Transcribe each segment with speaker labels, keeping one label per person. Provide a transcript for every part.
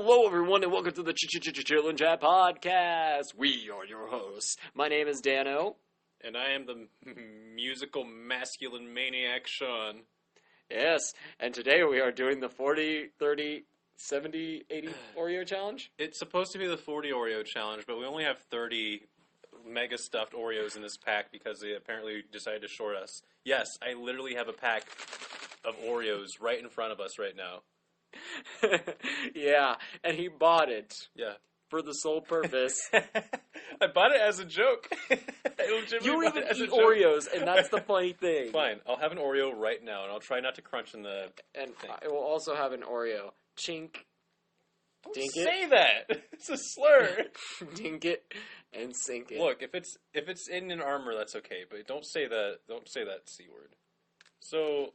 Speaker 1: Hello, everyone, and welcome to the Chillin' Chat Podcast. We are your hosts. My name is Dano.
Speaker 2: And I am the musical masculine maniac, Sean.
Speaker 1: Yes, and today we are doing the 40, 30, 70, 80 Oreo challenge.
Speaker 2: It's supposed to be the 40 Oreo challenge, but we only have 30 mega stuffed Oreos in this pack because they apparently decided to short us. Yes, I literally have a pack of Oreos right in front of us right now.
Speaker 1: Yeah, and he bought it.
Speaker 2: Yeah.
Speaker 1: For the sole purpose.
Speaker 2: I bought it as a joke.
Speaker 1: You don't even eat Oreos, and that's the funny thing.
Speaker 2: Fine, I'll have an Oreo right now, and I'll try not to crunch in the
Speaker 1: And
Speaker 2: thing.
Speaker 1: I will also have an Oreo. Chink.
Speaker 2: Don't
Speaker 1: Dink
Speaker 2: say
Speaker 1: it.
Speaker 2: that! It's a slur!
Speaker 1: Dink it and sink it.
Speaker 2: Look, if it's in an armor, that's okay, but don't say that C word. So,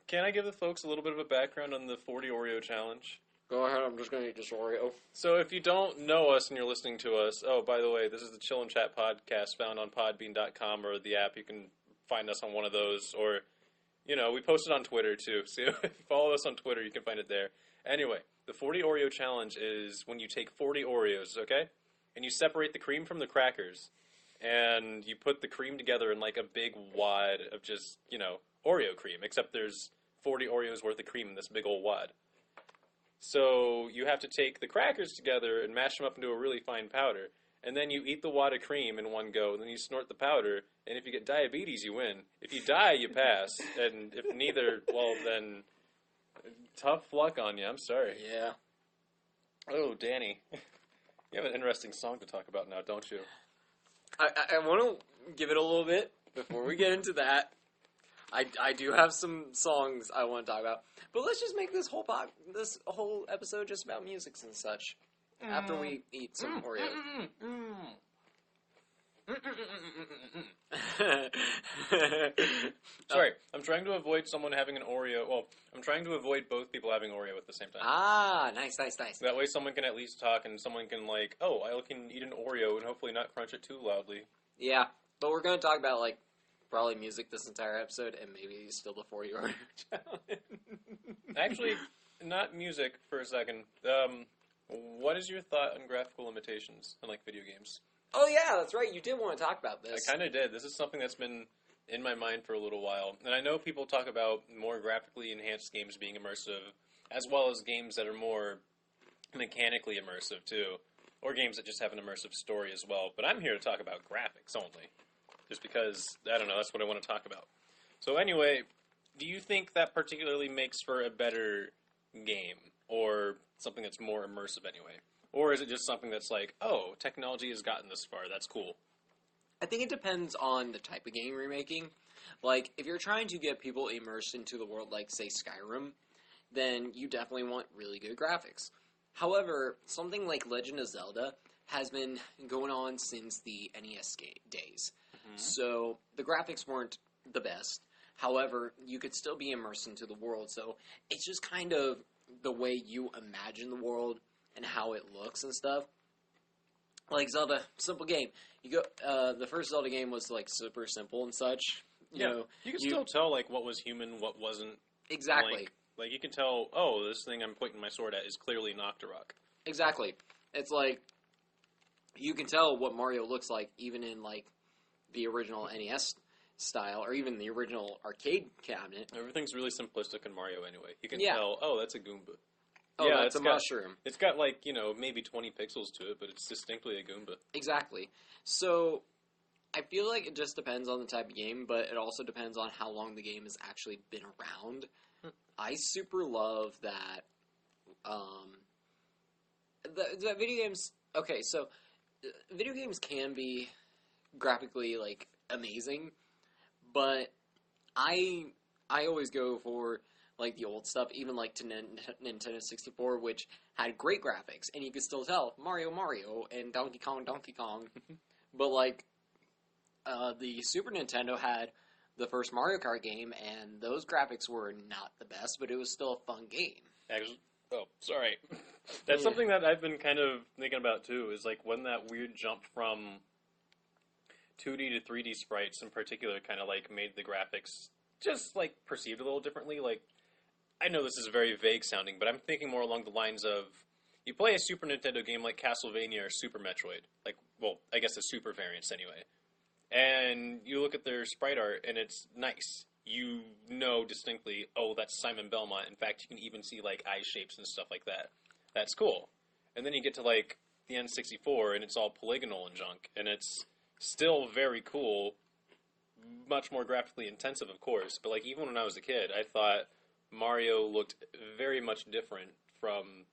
Speaker 2: can I give the folks a little bit of a background on the 40 Oreo challenge?
Speaker 1: Go ahead, I'm just going to eat this Oreo.
Speaker 2: So if you don't know us and you're listening to us, oh, by the way, this is the Chill and Chat podcast found on podbean.com or the app. You can find us on one of those. Or, you know, we post it on Twitter, too. So if you follow us on Twitter, you can find it there. Anyway, the 40 Oreo challenge is when you take 40 Oreos, okay? And you separate the cream from the crackers. And you put the cream together in like a big wad of just, you know, Oreo cream. Except there's 40 Oreos worth of cream in this big old wad. So you have to take the crackers together and mash them up into a really fine powder. And then you eat the wad of cream in one go. And then you snort the powder. And if you get diabetes, you win. If you die, you pass. And if neither, well, then tough luck on you. I'm sorry.
Speaker 1: Yeah.
Speaker 2: Oh, Danny. You have an interesting song to talk about now, don't you?
Speaker 1: I want to give it a little bit before we get into that. I do have some songs I want to talk about, but let's just make this whole episode just about music and such. After we eat some Oreo.
Speaker 2: Sorry, I'm trying to avoid someone having an Oreo. Well, I'm trying to avoid both people having Oreo at the same time.
Speaker 1: Ah, nice.
Speaker 2: That way someone can at least talk and someone can like, oh, I can eat an Oreo and hopefully not crunch it too loudly.
Speaker 1: Yeah, but we're going to talk about, like, probably music this entire episode and maybe still the 40 Oreo challenge.
Speaker 2: Actually, not music for a second. What is your thought on graphical limitations in, like, video games?
Speaker 1: Oh, yeah, that's right. You did want to talk about this.
Speaker 2: I kind of did. This is something that's been in my mind for a little while. And I know people talk about more graphically enhanced games being immersive, as well as games that are more mechanically immersive, too. Or games that just have an immersive story as well. But I'm here to talk about graphics only. Just because, I don't know, that's what I want to talk about. So anyway, do you think that particularly makes for a better game? Or something that's more immersive anyway? Or is it just something that's like, oh, technology has gotten this far, that's cool?
Speaker 1: I think it depends on the type of game you're making. Like, if you're trying to get people immersed into the world like, say, Skyrim, then you definitely want really good graphics. However, something like Legend of Zelda has been going on since the NES days. So, the graphics weren't the best. However, you could still be immersed into the world. So, it's just kind of the way you imagine the world and how it looks and stuff. Like Zelda, simple game. You go. The first Zelda game was, like, super simple and such. You know,
Speaker 2: you can still tell, like, what was human, what wasn't.
Speaker 1: Exactly.
Speaker 2: Like, you can tell, oh, this thing I'm pointing my sword at is clearly Nocturok.
Speaker 1: Exactly. It's like, you can tell what Mario looks like even in, like, the original NES style, or even the original arcade cabinet.
Speaker 2: Everything's really simplistic in Mario anyway. You can
Speaker 1: Yeah.
Speaker 2: tell, oh, that's a Goomba.
Speaker 1: Oh,
Speaker 2: Yeah,
Speaker 1: that's a mushroom.
Speaker 2: It's got, like, you know, maybe 20 pixels to it, but it's distinctly a Goomba.
Speaker 1: Exactly. So, I feel like it just depends on the type of game, but it also depends on how long the game has actually been around. I super love that, the video games, okay, so, video games can be graphically, like, amazing, but I always go for, like, the old stuff, even, like, to Nintendo 64, which had great graphics, and you could still tell Mario, and Donkey Kong. But, like, the Super Nintendo had the first Mario Kart game, and those graphics were not the best, but it was still a fun game.
Speaker 2: Actually, oh, sorry. That's something that I've been kind of thinking about, too, is, like, when that weird jump from 2D to 3D sprites in particular kind of, like, made the graphics just, like, perceived a little differently. Like, I know this is very vague sounding, but I'm thinking more along the lines of, You play a Super Nintendo game like Castlevania or Super Metroid, like, well, I guess the Super variants anyway, and you look at their sprite art, and it's nice. You know distinctly, oh, that's Simon Belmont. In fact, you can even see, like, eye shapes and stuff like that. That's cool. And then you get to, like, the N64, and it's all polygonal and junk, and it's still very cool, much more graphically intensive, of course, but, like, even when I was a kid, I thought Mario looked very much different from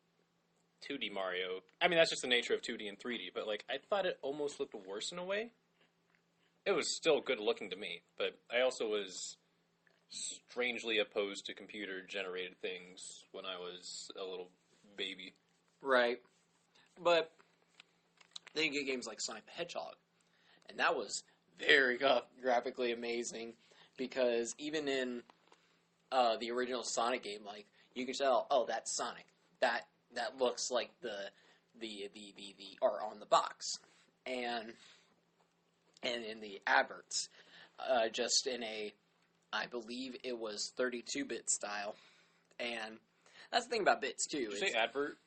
Speaker 2: 2D Mario. I mean, that's just the nature of 2D and 3D, but, like, I thought it almost looked worse in a way. It was still good looking to me, but I also was strangely opposed to computer-generated things when I was a little baby.
Speaker 1: Right. But then you get games like Sonic the Hedgehog, and that was very graphically amazing, because even in the original Sonic game, like, you can tell, oh, that's Sonic. That looks like the art on the box. And in the adverts, just in a, I believe it was 32-bit style. And that's the thing about bits, too.
Speaker 2: Did you say advert?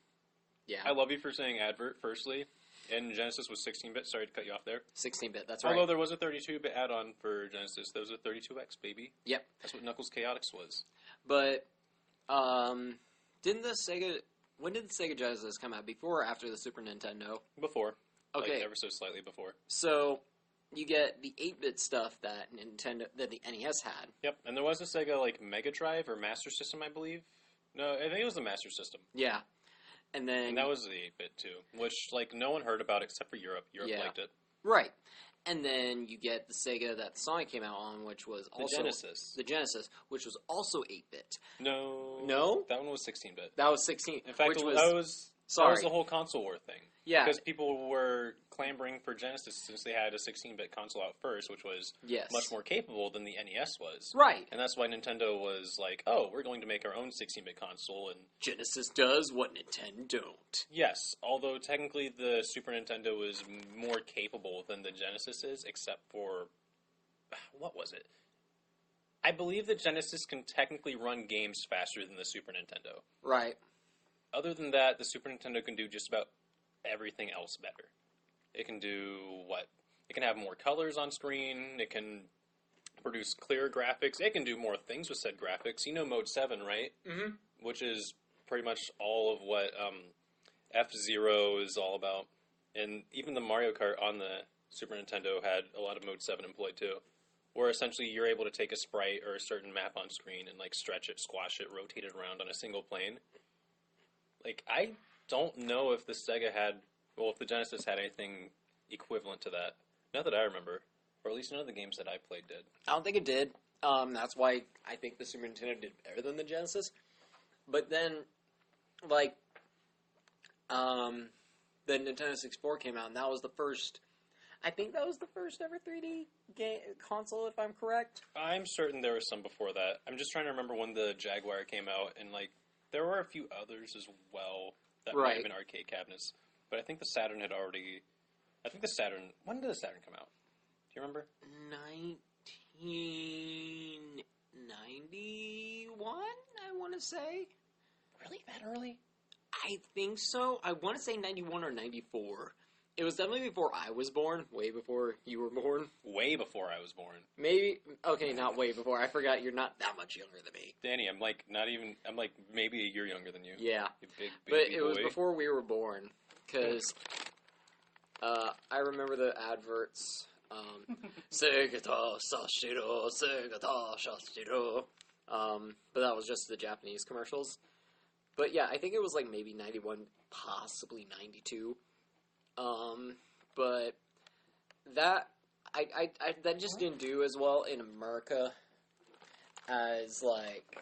Speaker 1: Yeah.
Speaker 2: I love you for saying advert, firstly. And Genesis was 16-bit. Sorry to cut you off there.
Speaker 1: 16-bit, that's right.
Speaker 2: Although there was a 32-bit add-on for Genesis. There was a 32X, baby.
Speaker 1: Yep.
Speaker 2: That's what Knuckles Chaotix was.
Speaker 1: But, when did the Sega Genesis come out? Before or after the Super Nintendo?
Speaker 2: Before.
Speaker 1: Okay.
Speaker 2: Like, ever so slightly before.
Speaker 1: So, you get the 8-bit stuff that the NES had.
Speaker 2: Yep, and there was a Sega, like, Mega Drive or Master System, I believe. No, I think it was the Master System.
Speaker 1: Yeah. And then...
Speaker 2: And that was the 8-bit, too. Which, like, no one heard about except for Europe. Europe liked it.
Speaker 1: Right. And then you get the Sega that Sonic came out on, which was also...
Speaker 2: The Genesis,
Speaker 1: which was also 8-bit.
Speaker 2: No.
Speaker 1: No?
Speaker 2: That one was 16-bit.
Speaker 1: That was 16.
Speaker 2: In fact, that was the whole console war thing.
Speaker 1: Yeah.
Speaker 2: Because people were clamoring for Genesis since they had a 16-bit console out first, which was much more capable than the NES was.
Speaker 1: Right.
Speaker 2: And that's why Nintendo was like, oh, we're going to make our own 16-bit console. And
Speaker 1: Genesis does what Nintendo don't.
Speaker 2: Yes, although technically the Super Nintendo was more capable than the Genesis is, except for... What was it? I believe the Genesis can technically run games faster than the Super Nintendo.
Speaker 1: Right.
Speaker 2: Other than that, the Super Nintendo can do just about everything else better. It can do what? It can have more colors on screen. It can produce clearer graphics. It can do more things with said graphics. You know Mode 7, right? Mm-hmm. Which is pretty much all of what F-Zero is all about. And even the Mario Kart on the Super Nintendo had a lot of Mode 7 employed too. Where essentially you're able to take a sprite or a certain map on screen and like stretch it, squash it, rotate it around on a single plane. Like, I don't know if the Sega had, well, if the Genesis had anything equivalent to that. Not that I remember. Or at least none of the games that I played did.
Speaker 1: I don't think it did. That's why I think the Super Nintendo did better than the Genesis. But then, like, the Nintendo 64 came out, and that was the first... I think that was the first ever 3D console, if I'm correct.
Speaker 2: I'm certain there was some before that. I'm just trying to remember when the Jaguar came out, and, like, there were a few others as well that might have been arcade cabinets. But I think the Saturn had already... I think the Saturn... When did the Saturn come out? Do you remember?
Speaker 1: 1991, I want to say.
Speaker 2: Really? That early?
Speaker 1: I think so. I want to say 91 or 94. It was definitely before I was born. Way before you were born.
Speaker 2: Way before I was born.
Speaker 1: Maybe... Okay, not way before. I forgot you're not that much younger than me.
Speaker 2: Danny, I'm like maybe a year younger than you.
Speaker 1: Yeah.
Speaker 2: You big
Speaker 1: but it
Speaker 2: boy.
Speaker 1: was before we were born. Because I remember the adverts. Segata Sashiro, Segata Sashiro. But that was just the Japanese commercials. But yeah, I think it was like maybe 91, possibly 92. But that that just didn't do as well in America as like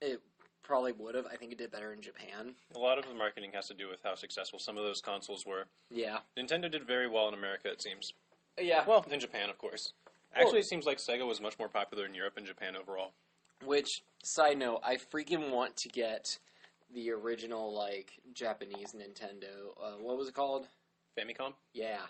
Speaker 1: it probably would have. I think it did better in Japan.
Speaker 2: A lot of the marketing has to do with how successful some of those consoles were.
Speaker 1: Yeah.
Speaker 2: Nintendo did very well in America, it seems.
Speaker 1: Yeah.
Speaker 2: Well, in Japan, of course. Actually, it seems like Sega was much more popular in Europe and Japan overall.
Speaker 1: Which, side note, I freaking want to get the original, like, Japanese Nintendo. What was it called?
Speaker 2: Famicom?
Speaker 1: Yeah.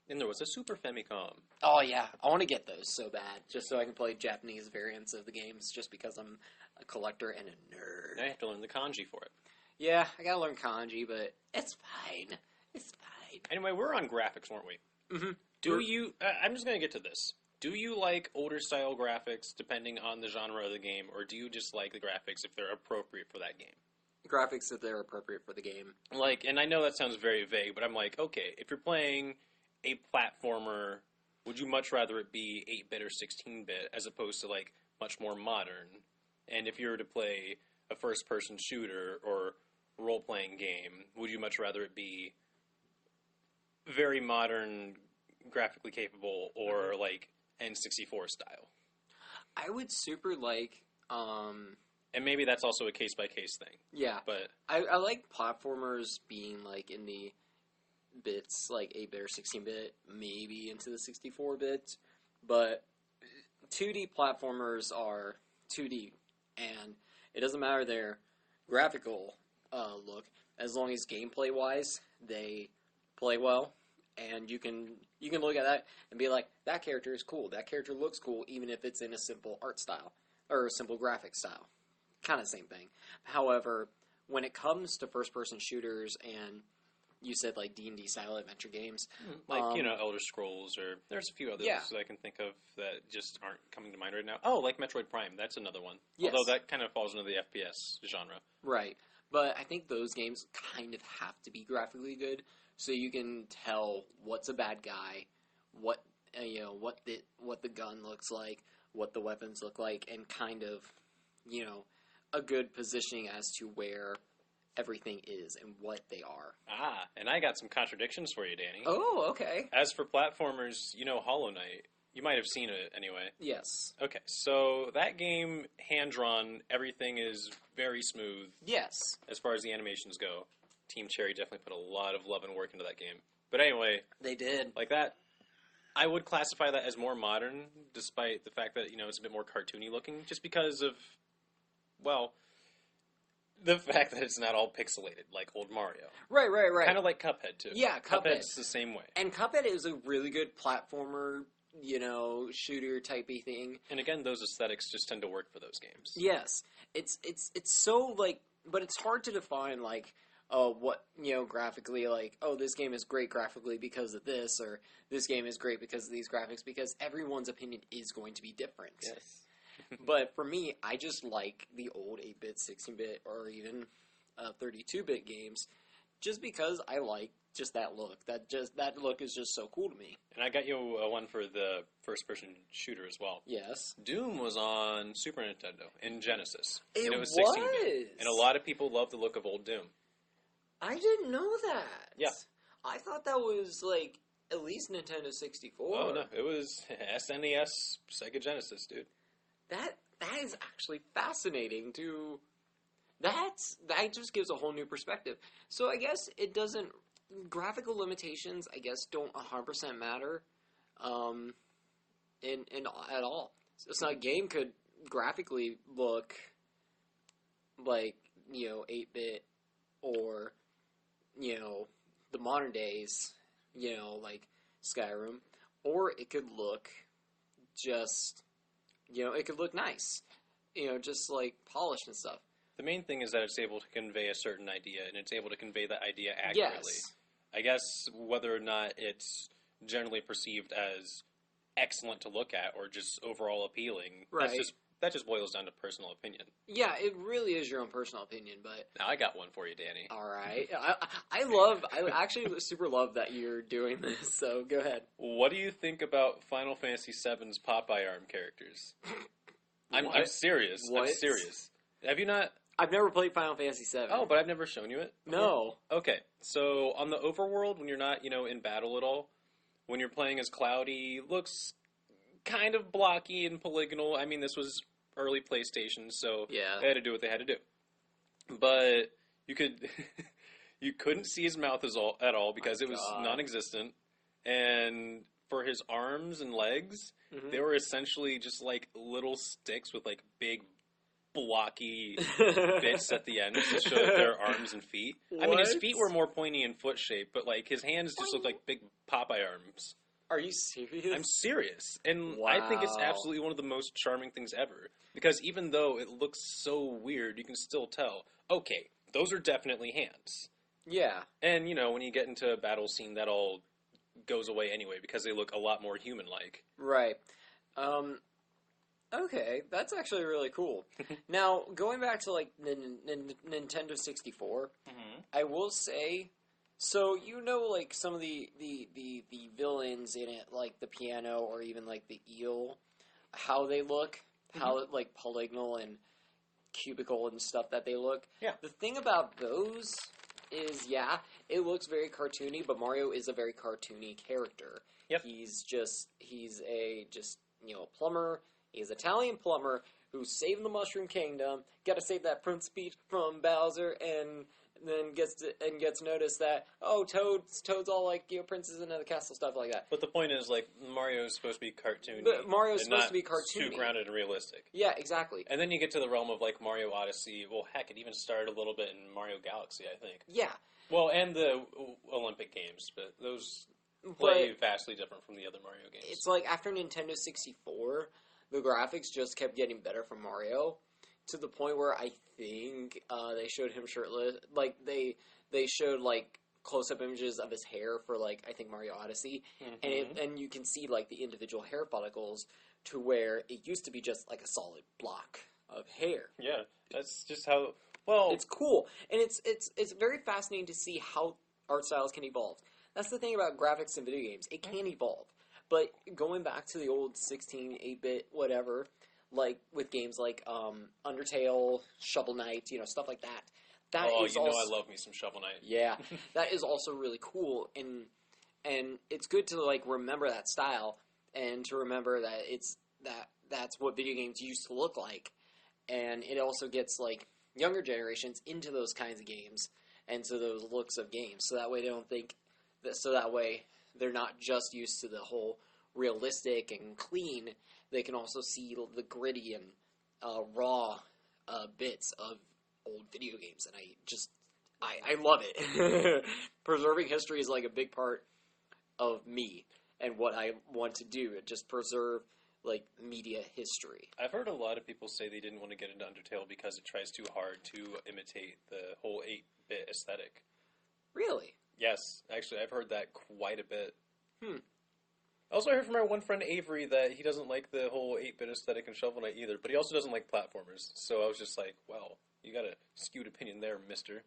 Speaker 2: And there was a Super Famicom.
Speaker 1: Oh yeah, I want to get those so bad, just so I can play Japanese variants of the games. Just because I'm a collector and a nerd.
Speaker 2: Now you have to learn the kanji for it.
Speaker 1: Yeah, I gotta learn kanji, but it's fine. It's fine.
Speaker 2: Anyway, we're on graphics, weren't we?
Speaker 1: Mm-hmm.
Speaker 2: Do you... I'm just going to get to this. Do you like older style graphics depending on the genre of the game, or do you just like the graphics if they're appropriate for that game?
Speaker 1: Graphics if they're appropriate for the game.
Speaker 2: Like, and I know that sounds very vague, but I'm like, okay, if you're playing a platformer, would you much rather it be 8-bit or 16-bit as opposed to, like, much more modern? And if you were to play a first-person shooter or role-playing game, would you much rather it be very modern, graphically capable, or, like, N64 style?
Speaker 1: I would super like,
Speaker 2: And maybe that's also a case-by-case thing.
Speaker 1: yeah.
Speaker 2: But
Speaker 1: I like platformers being, like, in the bits, like 8-bit or 16-bit, maybe into the 64-bit, but 2D platformers are 2D, and it doesn't matter their graphical look, as long as gameplay-wise, they play well, and you can look at that and be like, that character is cool, that character looks cool, even if it's in a simple art style, or a simple graphic style. Kind of same thing. However, when it comes to first-person shooters and you said like D&D style adventure games,
Speaker 2: like, Elder Scrolls, or there's a few others
Speaker 1: Yeah.
Speaker 2: that I can think of that just aren't coming to mind right now. Oh, like Metroid Prime, that's another one.
Speaker 1: Yes.
Speaker 2: Although that kind of falls into the FPS genre.
Speaker 1: right? But I think those games kind of have to be graphically good, so you can tell what's a bad guy, what what the gun looks like, what the weapons look like, and kind of a good positioning as to where everything is and what they are.
Speaker 2: Ah, and I got some contradictions for you, Danny.
Speaker 1: Oh, okay.
Speaker 2: As for platformers, Hollow Knight. You might have seen it anyway.
Speaker 1: Yes.
Speaker 2: Okay, so that game, hand-drawn, everything is very smooth
Speaker 1: Yes.
Speaker 2: as far as the animations go. Team Cherry definitely put a lot of love and work into that game. But anyway,
Speaker 1: They did.
Speaker 2: like that, I would classify that as more modern, despite the fact that, it's a bit more cartoony looking, just because of, well, the fact that it's not all pixelated, like old Mario.
Speaker 1: Right.
Speaker 2: Kind of like Cuphead, too.
Speaker 1: Yeah, Cuphead.
Speaker 2: Cuphead's the same way.
Speaker 1: And Cuphead is a really good platformer, shooter typey thing.
Speaker 2: And again, those aesthetics just tend to work for those games.
Speaker 1: Yes. It's so, like, but it's hard to define, like, what, graphically, like, oh, this game is great graphically because of this, or this game is great because of these graphics, because everyone's opinion is going to be different.
Speaker 2: Yes.
Speaker 1: But for me, I just like the old 8-bit, 16-bit, or even 32-bit games, just because I like just that look. That look is just so cool to me.
Speaker 2: And I got you one for the first-person shooter as well.
Speaker 1: Yes.
Speaker 2: Doom was on Super Nintendo in Genesis.
Speaker 1: It
Speaker 2: and it was
Speaker 1: was.
Speaker 2: 16-bit. And a lot of people love the look of old Doom.
Speaker 1: I didn't know that.
Speaker 2: Yeah.
Speaker 1: I thought that was, like, at least Nintendo 64.
Speaker 2: Oh, no. It was SNES, Sega Genesis, dude.
Speaker 1: That is actually fascinating to... That just gives a whole new perspective. So I guess it doesn't... Graphical limitations, I guess, don't 100% matter at all. So a game could graphically look like, 8-bit or, the modern days, like Skyrim. Or it could look just... it could look nice. Just, like, polished and stuff.
Speaker 2: The main thing is that it's able to convey a certain idea, and it's able to convey that idea accurately.
Speaker 1: Yes.
Speaker 2: I guess whether or not it's generally perceived as excellent to look at or just overall appealing,
Speaker 1: Right.
Speaker 2: that just boils down to personal opinion.
Speaker 1: Yeah, it really is your own personal opinion, but...
Speaker 2: Now, I got one for you, Danny.
Speaker 1: All right. I actually super love that you're doing this, so go ahead.
Speaker 2: What do you think about Final Fantasy VII's Popeye Arm characters? I'm
Speaker 1: What?
Speaker 2: serious.
Speaker 1: What?
Speaker 2: I'm serious. Have you not...
Speaker 1: I've never played Final Fantasy VII.
Speaker 2: Oh, but I've never shown you it?
Speaker 1: No.
Speaker 2: Okay, so on the overworld, when you're not, in battle at all, when you're playing as Cloudy, looks kind of blocky and polygonal. I mean, this was early PlayStation, so
Speaker 1: Yeah.
Speaker 2: they had to do what they had to do. But you couldn't see his mouth at all because
Speaker 1: My
Speaker 2: it was
Speaker 1: God.
Speaker 2: non-existent. And for his arms and legs,
Speaker 1: Mhm.
Speaker 2: they were essentially just like little sticks with like big blocky bits at the end to show that there are arms and feet. I mean, his
Speaker 1: What?
Speaker 2: feet were more pointy and foot shaped, but like his hands just look like big Popeye arms.
Speaker 1: Are you serious?
Speaker 2: I'm serious, and I think it's
Speaker 1: Wow.
Speaker 2: absolutely one of the most charming things ever. Because even though it looks so weird, you can still tell, okay, those are definitely hands.
Speaker 1: Yeah.
Speaker 2: And, you know, when you get into a battle scene, that all goes away anyway, because they look a lot more human-like.
Speaker 1: Right. Okay, that's actually really cool. Now, going back to, like, Nintendo 64, I will say, so, you know, like, some of the villains in it, like the piano or even, like, the eel, how they look, how, like, polygonal and cubical and stuff that they look.
Speaker 2: Yeah.
Speaker 1: The thing about those is, yeah, it looks very cartoony, but Mario is a very cartoony character.
Speaker 2: Yep.
Speaker 1: He's a plumber. He's an Italian plumber who saved the Mushroom Kingdom. Got to save that Prince Peach from Bowser, and then gets noticed that Toad's all like princes into the castle, stuff like that.
Speaker 2: But the point is, like, Mario's supposed to be cartoony.
Speaker 1: But Mario's
Speaker 2: and
Speaker 1: supposed
Speaker 2: not
Speaker 1: to be cartoony.
Speaker 2: too grounded and realistic.
Speaker 1: Yeah, exactly.
Speaker 2: And then you get to the realm of, like, Mario Odyssey. Well, heck, it even started a little bit in Mario Galaxy, I think.
Speaker 1: Yeah,
Speaker 2: Well, and the Olympic Games, but those play vastly different from the other Mario games.
Speaker 1: it's like after Nintendo 64, the graphics just kept getting better for Mario to the point where I think they showed him shirtless. Like they showed like close-up images of his hair for like I think Mario Odyssey, and you can see like the individual hair follicles to where it used to be just like a solid block of hair.
Speaker 2: Yeah, that's just how. Well,
Speaker 1: It's cool, and it's very fascinating to see how art styles can evolve. That's the thing about graphics in video games; it can evolve. But going back to the old 16, 8-bit, whatever, like with games like Undertale, Shovel Knight, stuff like that.
Speaker 2: I love me some Shovel Knight.
Speaker 1: Yeah, that is also really cool, and it's good to like remember that style and to remember that that's what video games used to look like, and it also gets like younger generations into those kinds of games and to those looks of games, so that way they don't think that. So that way they're not just used to the whole realistic and clean. They can also see the gritty and raw bits of old video games, and I love it. Preserving history is like a big part of me and what I want to do. Just preserve like media history.
Speaker 2: I've heard a lot of people say they didn't want to get into Undertale because it tries too hard to imitate the whole 8-bit aesthetic.
Speaker 1: Really?
Speaker 2: Yes, actually, I've heard that quite a bit. Also, I heard from our one friend Avery that he doesn't like the whole 8-bit aesthetic in Shovel Knight either, but he also doesn't like platformers. So I was just like, well, you got a skewed opinion there, mister.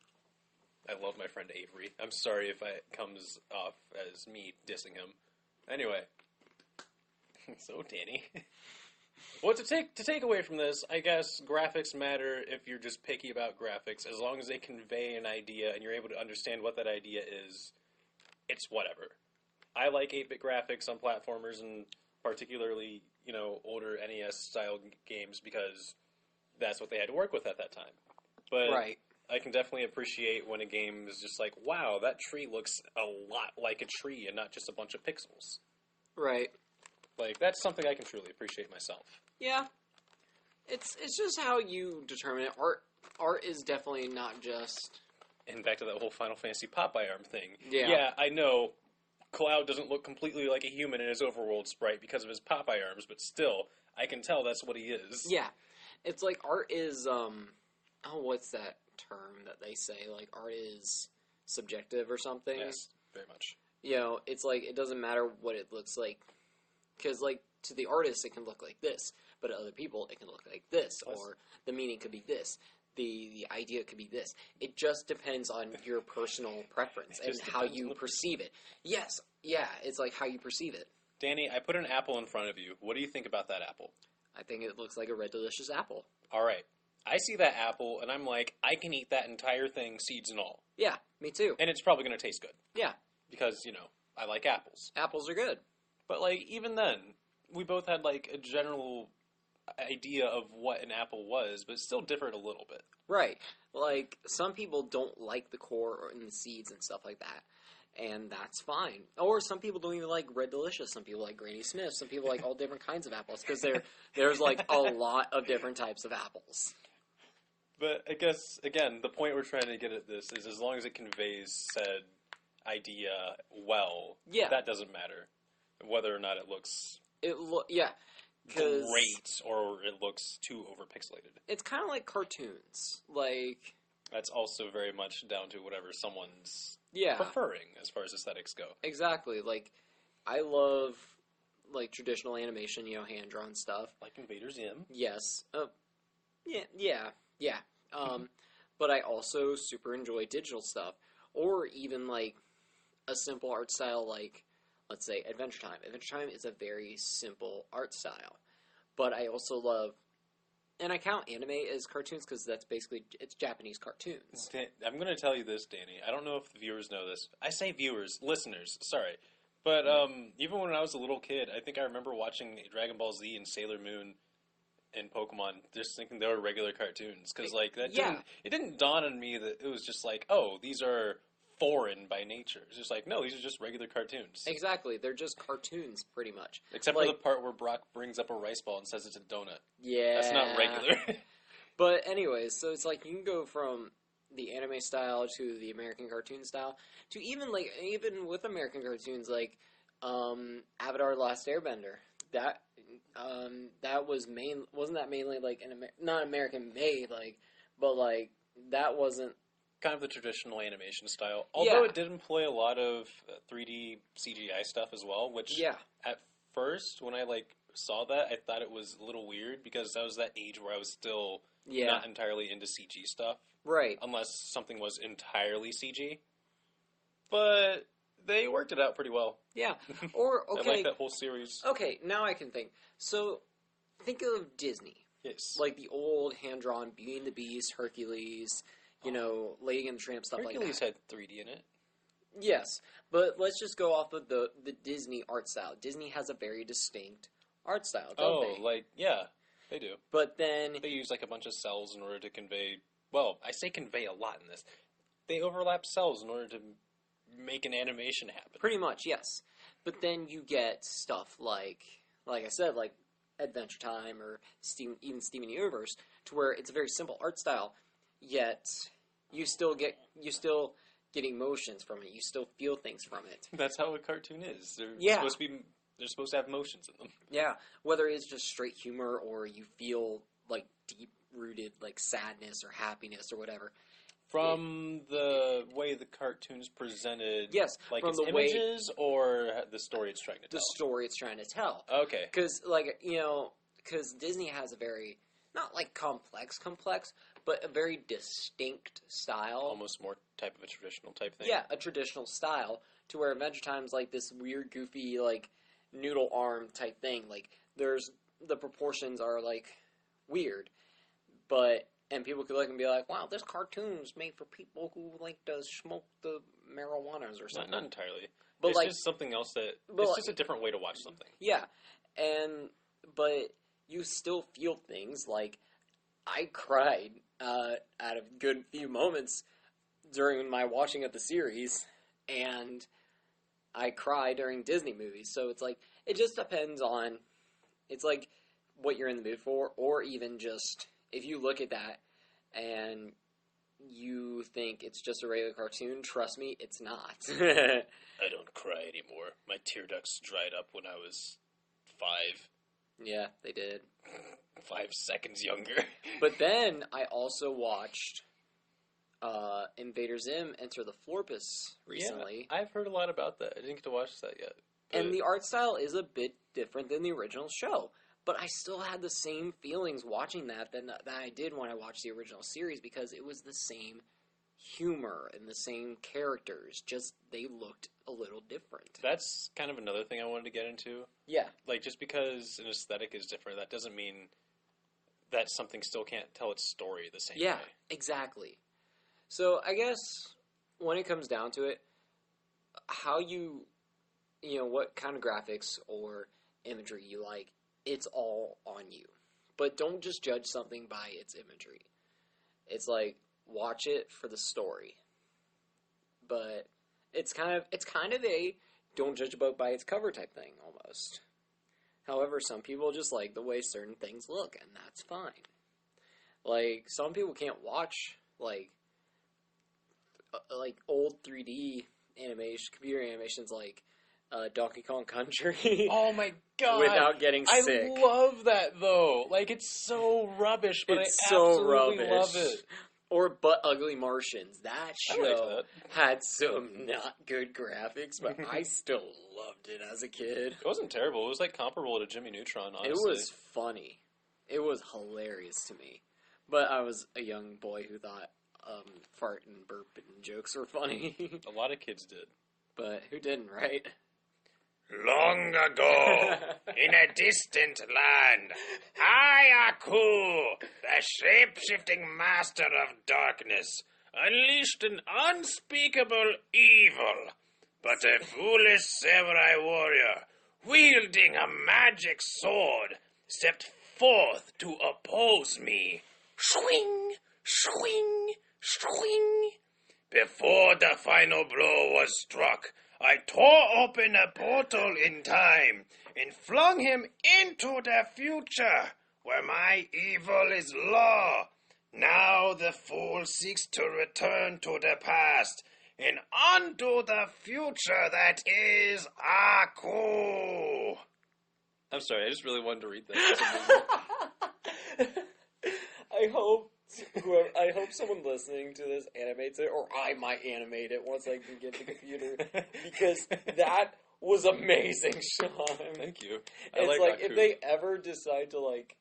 Speaker 2: I love my friend Avery. I'm sorry if it comes off as me dissing him. Anyway. So, Danny. Well, to take away from this, I guess graphics matter if you're just picky about graphics. As long as they convey an idea and you're able to understand what that idea is, it's whatever. I like 8-bit graphics on platformers and particularly, older NES-style games because that's what they had to work with at that time. But
Speaker 1: Right.
Speaker 2: I can definitely appreciate when a game is just like, wow, that tree looks a lot like a tree and not just a bunch of pixels.
Speaker 1: Right.
Speaker 2: Like, that's something I can truly appreciate myself.
Speaker 1: Yeah. It's just how you determine it. Art is definitely not just.
Speaker 2: And back to that whole Final Fantasy Popeye arm thing.
Speaker 1: Yeah.
Speaker 2: Yeah, I know Cloud doesn't look completely like a human in his overworld sprite because of his Popeye arms, but still, I can tell that's what he is.
Speaker 1: Yeah. It's like art is what's that term that they say? Like art is subjective or something.
Speaker 2: Yes, very much.
Speaker 1: It's like it doesn't matter what it looks like. Because, like, to the artist, it can look like this. But to other people, it can look like this. Or the meaning could be this. The idea could be this. It just depends on your personal preference and how you perceive it. Yes. Yeah, it's like how you perceive it.
Speaker 2: Danny, I put an apple in front of you. What do you think about that apple?
Speaker 1: I think it looks like a red, delicious apple.
Speaker 2: All right. I see that apple, and I'm like, I can eat that entire thing, seeds and all.
Speaker 1: Yeah, me too.
Speaker 2: And it's probably going to taste good.
Speaker 1: Yeah.
Speaker 2: Because, I like apples.
Speaker 1: Apples are good.
Speaker 2: But, like, even then, we both had, like, a general idea of what an apple was, but it still differed a little bit.
Speaker 1: Right. Like, some people don't like the core and the seeds and stuff like that. And that's fine. Or some people don't even like Red Delicious. Some people like Granny Smith. Some people like all different kinds of apples. Because there's, like, a lot of different types of apples.
Speaker 2: But I guess, again, the point we're trying to get at this is as long as it conveys said idea well,
Speaker 1: Yeah.
Speaker 2: that doesn't matter. Whether or not it looks
Speaker 1: Yeah, because
Speaker 2: great or it looks too overpixelated.
Speaker 1: it's kind of like cartoons. Like,
Speaker 2: That's also very much down to whatever someone's
Speaker 1: yeah,
Speaker 2: preferring as far as aesthetics go.
Speaker 1: exactly. Like, I love like traditional animation, hand drawn stuff.
Speaker 2: Like Invader Zim.
Speaker 1: Yes. Yeah. But I also super enjoy digital stuff, or even like a simple art style like, let's say, Adventure Time. Adventure Time is a very simple art style, but I also love, and I count anime as cartoons because that's basically, it's Japanese cartoons.
Speaker 2: I'm going to tell you this, Danny. I don't know if the viewers know this. I say viewers, listeners, sorry. But even when I was a little kid, I think I remember watching Dragon Ball Z and Sailor Moon and Pokemon, just thinking they were regular cartoons. Because, like, it didn't dawn on me that it was just like, oh, these are foreign by nature. It's just like, no, these are just regular cartoons.
Speaker 1: Exactly, they're just cartoons, pretty much.
Speaker 2: Except for the part where Brock brings up a rice ball and says it's a donut.
Speaker 1: Yeah.
Speaker 2: That's not regular.
Speaker 1: But anyways, so it's like you can go from the anime style to the American cartoon style to even with American cartoons like Avatar: The Last Airbender. That wasn't that mainly like not American made, like, but like that wasn't
Speaker 2: kind of the traditional animation style. Although it did employ a lot of 3D CGI stuff as well, which at first when I saw that, I thought it was a little weird because that was that age where I was still not entirely into CG stuff.
Speaker 1: Right.
Speaker 2: Unless something was entirely CG. But they worked it out pretty well.
Speaker 1: Yeah. Or, okay.
Speaker 2: I like that whole series.
Speaker 1: Okay, now I can think. So, think of Disney.
Speaker 2: Yes.
Speaker 1: Like the old hand-drawn Beauty and the Beast, Hercules, Lady and the Tramp, stuff like that.
Speaker 2: Hercules had 3D in it.
Speaker 1: Yes, but let's just go off of the Disney art style. Disney has a very distinct art style, don't they?
Speaker 2: They do.
Speaker 1: But then
Speaker 2: they use a bunch of cells in order to convey. Well, I say convey a lot in this. They overlap cells in order to make an animation happen.
Speaker 1: Pretty much, yes. But then you get stuff like I said, like Adventure Time or even Steven Universe, to where it's a very simple art style, yet you still get emotions from it. You still feel things from it.
Speaker 2: That's how a cartoon is. They're supposed to have emotions in them.
Speaker 1: Yeah, whether it's just straight humor or you feel like deep-rooted like sadness or happiness or whatever.
Speaker 2: From the way the cartoon's presented,
Speaker 1: yes,
Speaker 2: like
Speaker 1: from
Speaker 2: its
Speaker 1: the
Speaker 2: images or the story it's trying to tell?
Speaker 1: The story it's trying to tell.
Speaker 2: Okay.
Speaker 1: Because Disney has a very, not like complex, but a very distinct style.
Speaker 2: Almost more type of a traditional type thing.
Speaker 1: Yeah, a traditional style, to where Adventure Time's like this weird, goofy, like, noodle arm type thing. Like, the proportions are, like, weird, and people could look and be like, wow, this cartoon's made for people who like to smoke the marijuanas or something.
Speaker 2: Not entirely.
Speaker 1: But
Speaker 2: it's just something else it's just a different way to watch something.
Speaker 1: Yeah. But you still feel things. Like, I cried out of a good few moments during my watching of the series, and I cry during Disney movies. So it's like, it just depends on, it's like what you're in the mood for, or even just, if you look at that and you think it's just a regular cartoon, trust me, it's not.
Speaker 2: I don't cry anymore. My tear ducts dried up when I was 5.
Speaker 1: Yeah, they did.
Speaker 2: 5 seconds younger.
Speaker 1: But then I also watched Invader Zim Enter the Florpus recently.
Speaker 2: Yeah, I've heard a lot about that. I didn't get to watch that yet.
Speaker 1: And the art style is a bit different than the original show. But I still had the same feelings watching that I did when I watched the original series, because it was the same humor and the same characters, just they looked a little different.
Speaker 2: That's kind of another thing I wanted to get into.
Speaker 1: Yeah.
Speaker 2: Like, just because an aesthetic is different, that doesn't mean that something still can't tell its story the same way.
Speaker 1: Yeah, exactly. So I guess when it comes down to it, how what kind of graphics or imagery you like, it's all on you. But don't just judge something by its imagery. It's like, watch it for the story. But it's kind of a don't judge a book by its cover type thing, almost. However, some people just like the way certain things look, and that's fine. Like, some people can't watch, like old 3D animation, computer animations like Donkey Kong Country
Speaker 2: Oh my god!
Speaker 1: without getting sick.
Speaker 2: I love that though. Like it's so rubbish, but
Speaker 1: It's
Speaker 2: I
Speaker 1: so
Speaker 2: absolutely
Speaker 1: rubbish.
Speaker 2: love it.
Speaker 1: Or But Ugly Martians. That
Speaker 2: I liked
Speaker 1: show
Speaker 2: that.
Speaker 1: had some not good graphics, but I still loved it as a kid.
Speaker 2: It wasn't terrible. It was like comparable to Jimmy Neutron. Honestly,
Speaker 1: It was funny. It was hilarious to me. But I was a young boy who thought fart and burp and jokes were funny.
Speaker 2: A lot of kids did.
Speaker 1: But who didn't, right?
Speaker 3: Long ago, in a distant land, I, Aku, the shape-shifting master of darkness, unleashed an unspeakable evil. But a foolish samurai warrior, wielding a magic sword, stepped forth to oppose me. Swing, swing, swing. Before the final blow was struck, I tore open a portal in time and flung him into the future, where my evil is law. Now the fool seeks to return to the past and undo the future that is Aku.
Speaker 2: I'm sorry. I just really wanted to read that.
Speaker 1: I hope someone listening to this animates it, or I might animate it once I can get the computer, because that was amazing, Sean.
Speaker 2: Thank you.
Speaker 1: It's like
Speaker 2: Aku.
Speaker 1: if they ever decide to like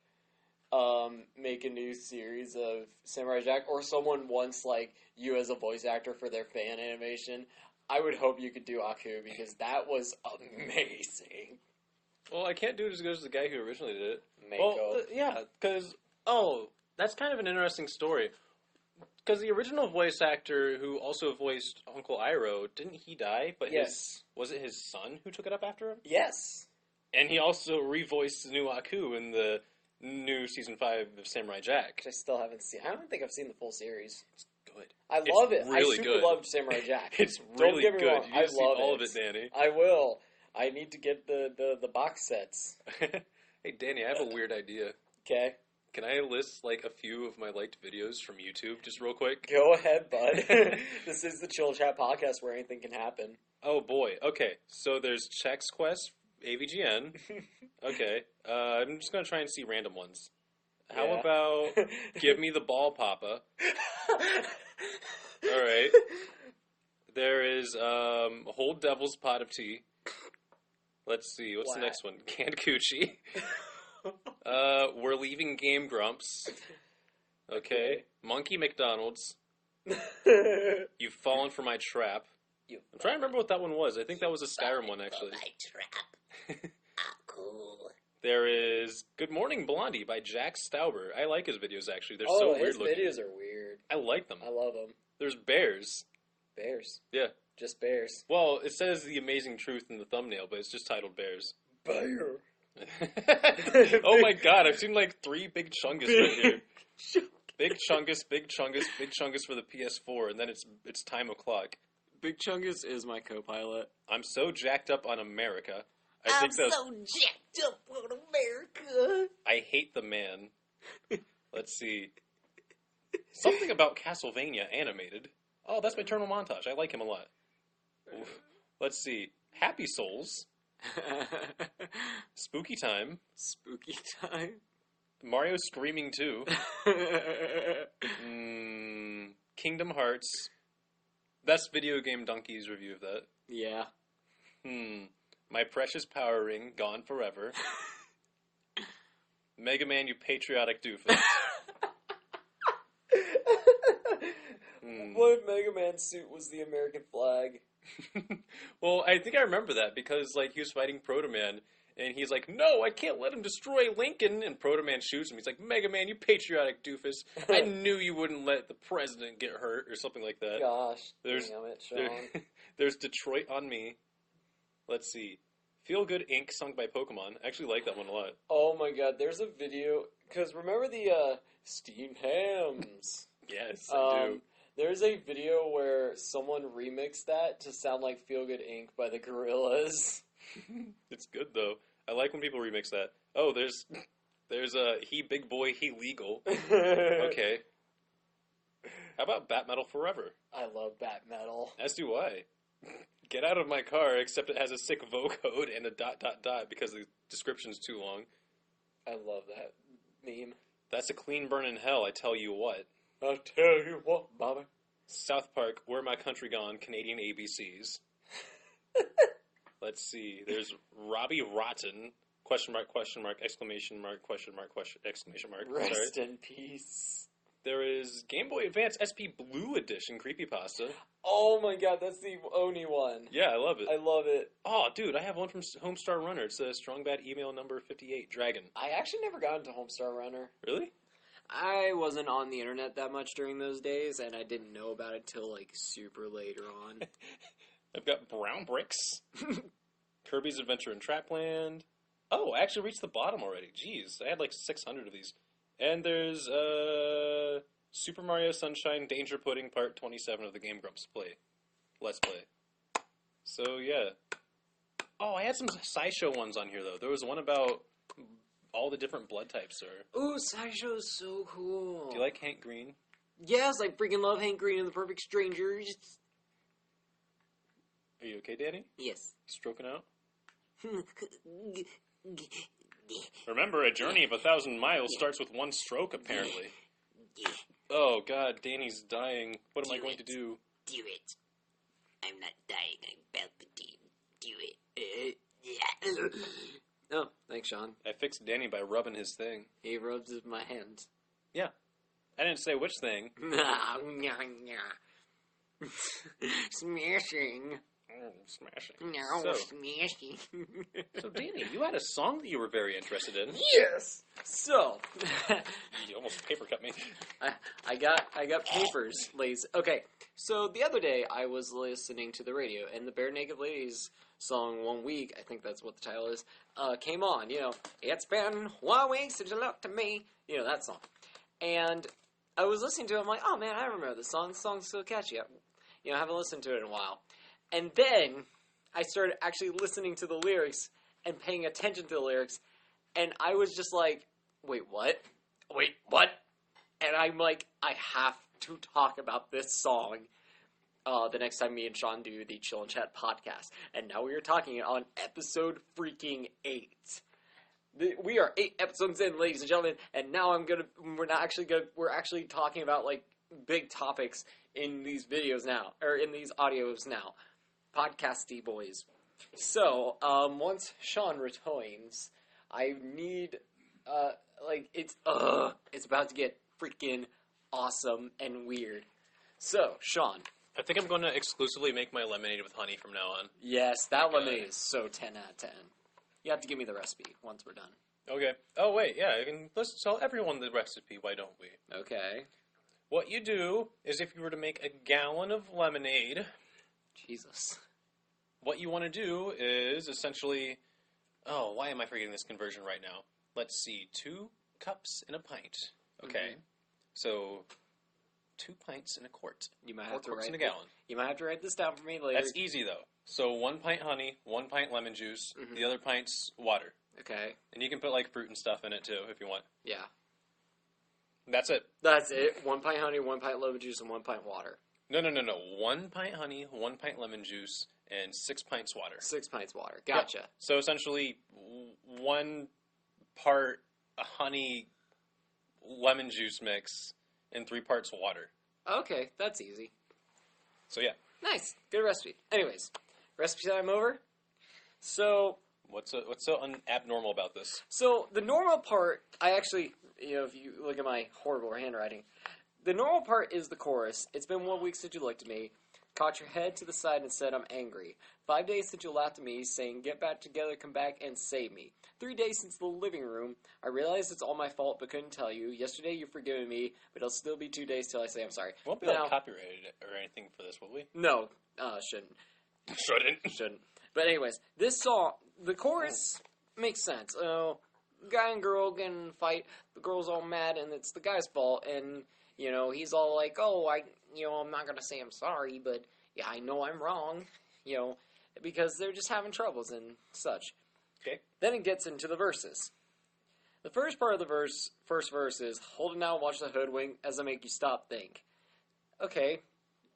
Speaker 1: make a new series of Samurai Jack, or someone wants like you as a voice actor for their fan animation, I would hope you could do Aku, because that was amazing.
Speaker 2: Well, I can't do it as good as the guy who originally did it.
Speaker 1: Mako.
Speaker 2: Yeah, because that's kind of an interesting story. Because the original voice actor who also voiced Uncle Iroh, didn't he die? But
Speaker 1: Yes.
Speaker 2: was it his son who took it up after him?
Speaker 1: Yes.
Speaker 2: And he also revoiced the new Aku in the new season 5 of Samurai Jack.
Speaker 1: Which I still haven't seen. I don't think I've seen the full series.
Speaker 2: It's good.
Speaker 1: I
Speaker 2: It's
Speaker 1: love it.
Speaker 2: really
Speaker 1: I super
Speaker 2: good.
Speaker 1: loved Samurai Jack.
Speaker 2: It's
Speaker 1: Don't
Speaker 2: really
Speaker 1: get me
Speaker 2: good.
Speaker 1: wrong,
Speaker 2: You need to see
Speaker 1: I love
Speaker 2: all
Speaker 1: it.
Speaker 2: of it, Danny.
Speaker 1: I will. I need to get the box sets.
Speaker 2: Hey, Danny, I have a weird idea.
Speaker 1: Okay?
Speaker 2: Can I list like a few of my liked videos from YouTube just real quick?
Speaker 1: Go ahead, bud. This is the Chill Chat podcast where anything can happen.
Speaker 2: Oh boy. Okay. So there's Chex Quest, AVGN. Okay. I'm just gonna try and see random ones. How
Speaker 1: Yeah.
Speaker 2: about Give Me the Ball, Papa? All right. There is Whole Devil's Pot of Tea. Let's see. What's the
Speaker 1: Wow.
Speaker 2: next one? Canned Coochie. We're Leaving Game Grumps. Okay. Monkey McDonald's. You've Fallen for My Trap. I'm trying to remember what that one was. I think that was a Skyrim one, actually. There is Good Morning Blondie by Jack Stauber. I like his videos, actually. They're so weird
Speaker 1: his
Speaker 2: looking.
Speaker 1: videos are weird.
Speaker 2: I like them.
Speaker 1: I love them.
Speaker 2: There's Bears.
Speaker 1: Bears.
Speaker 2: Yeah.
Speaker 1: Just bears.
Speaker 2: Well, it says The Amazing Truth in the thumbnail, but it's just titled Bears.
Speaker 1: Bear.
Speaker 2: Oh my god, I've seen like 3 Big Chungus right here. Big Chungus, Big Chungus, Big Chungus for the PS4, and then it's Time O'Clock.
Speaker 1: Big Chungus is my co-pilot.
Speaker 2: I'm so jacked up on America. I think that's...
Speaker 1: so jacked up on America.
Speaker 2: I hate the man. Let's see. Something about Castlevania animated. Oh, that's my Eternal Montage. I like him a lot. Oof. Let's see. Happy Souls. Spooky Time.
Speaker 1: Spooky time.
Speaker 2: Mario Screaming 2. Kingdom Hearts. Best Video Game Donkeys review of that.
Speaker 1: Yeah.
Speaker 2: My Precious Power Ring, Gone Forever. Mega Man, You Patriotic Doofus.
Speaker 1: What Mega Man suit was the American flag?
Speaker 2: Well, I think I remember that because, like, he was fighting Proto Man, and he's like, no, I can't let him destroy Lincoln, and Proto Man shoots him. He's like, Mega Man, you patriotic doofus. I knew you wouldn't let the president get hurt, or something like that.
Speaker 1: Gosh,
Speaker 2: There's-
Speaker 1: damn it, Sean.
Speaker 2: There's Detroit on Me. Let's see. Feel Good Inc. sung by Pokemon. I actually like that one a lot.
Speaker 1: Oh my god, there's a video, because remember the steamed hams?
Speaker 2: Yes, I do.
Speaker 1: There's a video where someone remixed that to sound like Feel Good Inc. by the Gorillaz.
Speaker 2: It's good, though. I like when people remix that. Oh, there's There's a He Big Boy, He Legal. Okay. How about Bat Metal Forever?
Speaker 1: I love Bat Metal.
Speaker 2: As do I. Get out of my car, except it has a sick vocode and a ... because the description's too long.
Speaker 1: I love that meme.
Speaker 2: That's a clean burn in hell, I tell you what.
Speaker 1: I'll tell you what, Bobby.
Speaker 2: South Park, Where My Country Gone, Canadian ABCs. Let's see. There's Robbie Rotten, question mark, exclamation mark, question mark, exclamation mark.
Speaker 1: Rest in peace.
Speaker 2: There is Game Boy Advance SP Blue Edition Creepypasta.
Speaker 1: Oh my god, that's the Oni one.
Speaker 2: Yeah, I love it.
Speaker 1: I love it.
Speaker 2: Oh, dude, I have one from Homestar Runner. It's a Strong Bad email number 58, Dragon.
Speaker 1: I actually never got into Homestar Runner.
Speaker 2: Really?
Speaker 1: I wasn't on the internet that much during those days, and I didn't know about it till, like, super later on.
Speaker 2: I've got Brown Bricks. Kirby's Adventure in Trapland. Oh, I actually reached the bottom already. Jeez, I had like 600 of these. And there's Super Mario Sunshine Danger Pudding Part 27 of the Game Grumps Let's Play. So, yeah. Oh, I had some SciShow ones on here, though. There was one about all the different blood types.
Speaker 1: Ooh, SciShow's so cool.
Speaker 2: Do you like Hank Green?
Speaker 1: Yes, I freaking love Hank Green and the Perfect Strangers.
Speaker 2: Are you okay, Danny?
Speaker 1: Yes.
Speaker 2: Stroking out? Remember, a journey of 1,000 miles starts with one stroke, apparently. Oh, God, Danny's dying. What am I going to do?
Speaker 1: Do it. I'm not dying, I'm palpitating. Do it. Oh, thanks, Sean.
Speaker 2: I fixed Danny by rubbing his thing.
Speaker 1: He rubs my hand.
Speaker 2: Yeah. I didn't say which thing.
Speaker 1: Smashing.
Speaker 2: Smashing.
Speaker 1: No,
Speaker 2: So-
Speaker 1: smashing.
Speaker 2: So, Danny, you had a song that you were very interested in.
Speaker 1: Yes. So,
Speaker 2: You almost paper cut me.
Speaker 1: I got papers, ladies. Okay, so the other day I was listening to the radio, and the Bare Naked Ladies song "1 Week," I think that's what the title is, came on. You know, it's been 1 week since you looked at me. You know that song, and I was listening to it. I'm like, oh man, I remember this song. This song's so catchy. I haven't listened to it in a while. And then I started actually listening to the lyrics and paying attention to the lyrics, and I was just like, wait, what? Wait, what? And I'm like, I have to talk about this song the next time me and Sean do the Chill and Chat podcast. And now we are talking on episode freaking 8. We are 8 episodes in, ladies and gentlemen, and now we're actually talking about, like, big topics in these videos now, or in these audios now. Podcasty boys. So, once Sean returns, I need, it's about to get freaking awesome and weird. So, Sean.
Speaker 2: I think I'm going to exclusively make my lemonade with honey from now on.
Speaker 1: Yes, that lemonade is so 10 out of 10. You have to give me the recipe once we're done.
Speaker 2: Okay. Oh, wait, yeah, let's tell everyone the recipe, why don't we?
Speaker 1: Okay.
Speaker 2: What you do is if you were to make a gallon of lemonade,
Speaker 1: Jesus.
Speaker 2: what you want to do is essentially... Oh, why am I forgetting this conversion right now? Let's see, 2 cups in a pint. Okay.
Speaker 1: Mhm.
Speaker 2: So, 2 pints in a quart.
Speaker 1: You might
Speaker 2: 4
Speaker 1: have to
Speaker 2: quarts
Speaker 1: write
Speaker 2: in a gallon.
Speaker 1: You might have to write this down for me later.
Speaker 2: That's easy, though. So, 1 pint honey, 1 pint lemon juice,
Speaker 1: Mhm.
Speaker 2: the other pint's water.
Speaker 1: Okay.
Speaker 2: And you can put, like, fruit and stuff in it, too, if you want.
Speaker 1: Yeah.
Speaker 2: That's it.
Speaker 1: That's it. 1 pint honey, 1 pint lemon juice, and 1 pint water.
Speaker 2: No. 1 pint honey, 1 pint lemon juice, and 6 pints water.
Speaker 1: 6 pints water. Gotcha.
Speaker 2: Yeah. So essentially, 1 part honey lemon juice mix and 3 parts water.
Speaker 1: Okay, that's easy.
Speaker 2: So yeah.
Speaker 1: Nice. Good recipe. Anyways, recipe time over. So
Speaker 2: What's so abnormal about this?
Speaker 1: So the normal part, I actually, if you look at my horrible handwriting, the normal part is the chorus. It's been 1 week since you looked at me. Caught your head to the side and said, I'm angry. 5 days since you laughed at me, saying, get back together, come back, and save me. 3 days since the living room. I realized it's all my fault, but couldn't tell you. Yesterday you've forgiven me, but it'll still be 2 days till I say I'm sorry.
Speaker 2: Won't be
Speaker 1: Now-
Speaker 2: like copyrighted or anything for this, will we?
Speaker 1: No, shouldn't. Shouldn't. But anyways, this song, the chorus makes sense. Guy and girl getting in a fight, the girl's all mad, and it's the guy's fault, and, he's all like, I'm not gonna say I'm sorry, but, yeah, I know I'm wrong, because they're just having troubles and such.
Speaker 2: Okay.
Speaker 1: Then it gets into the verses. The first part of the first verse is, hold it now and watch the hoodwink as I make you stop think. Okay,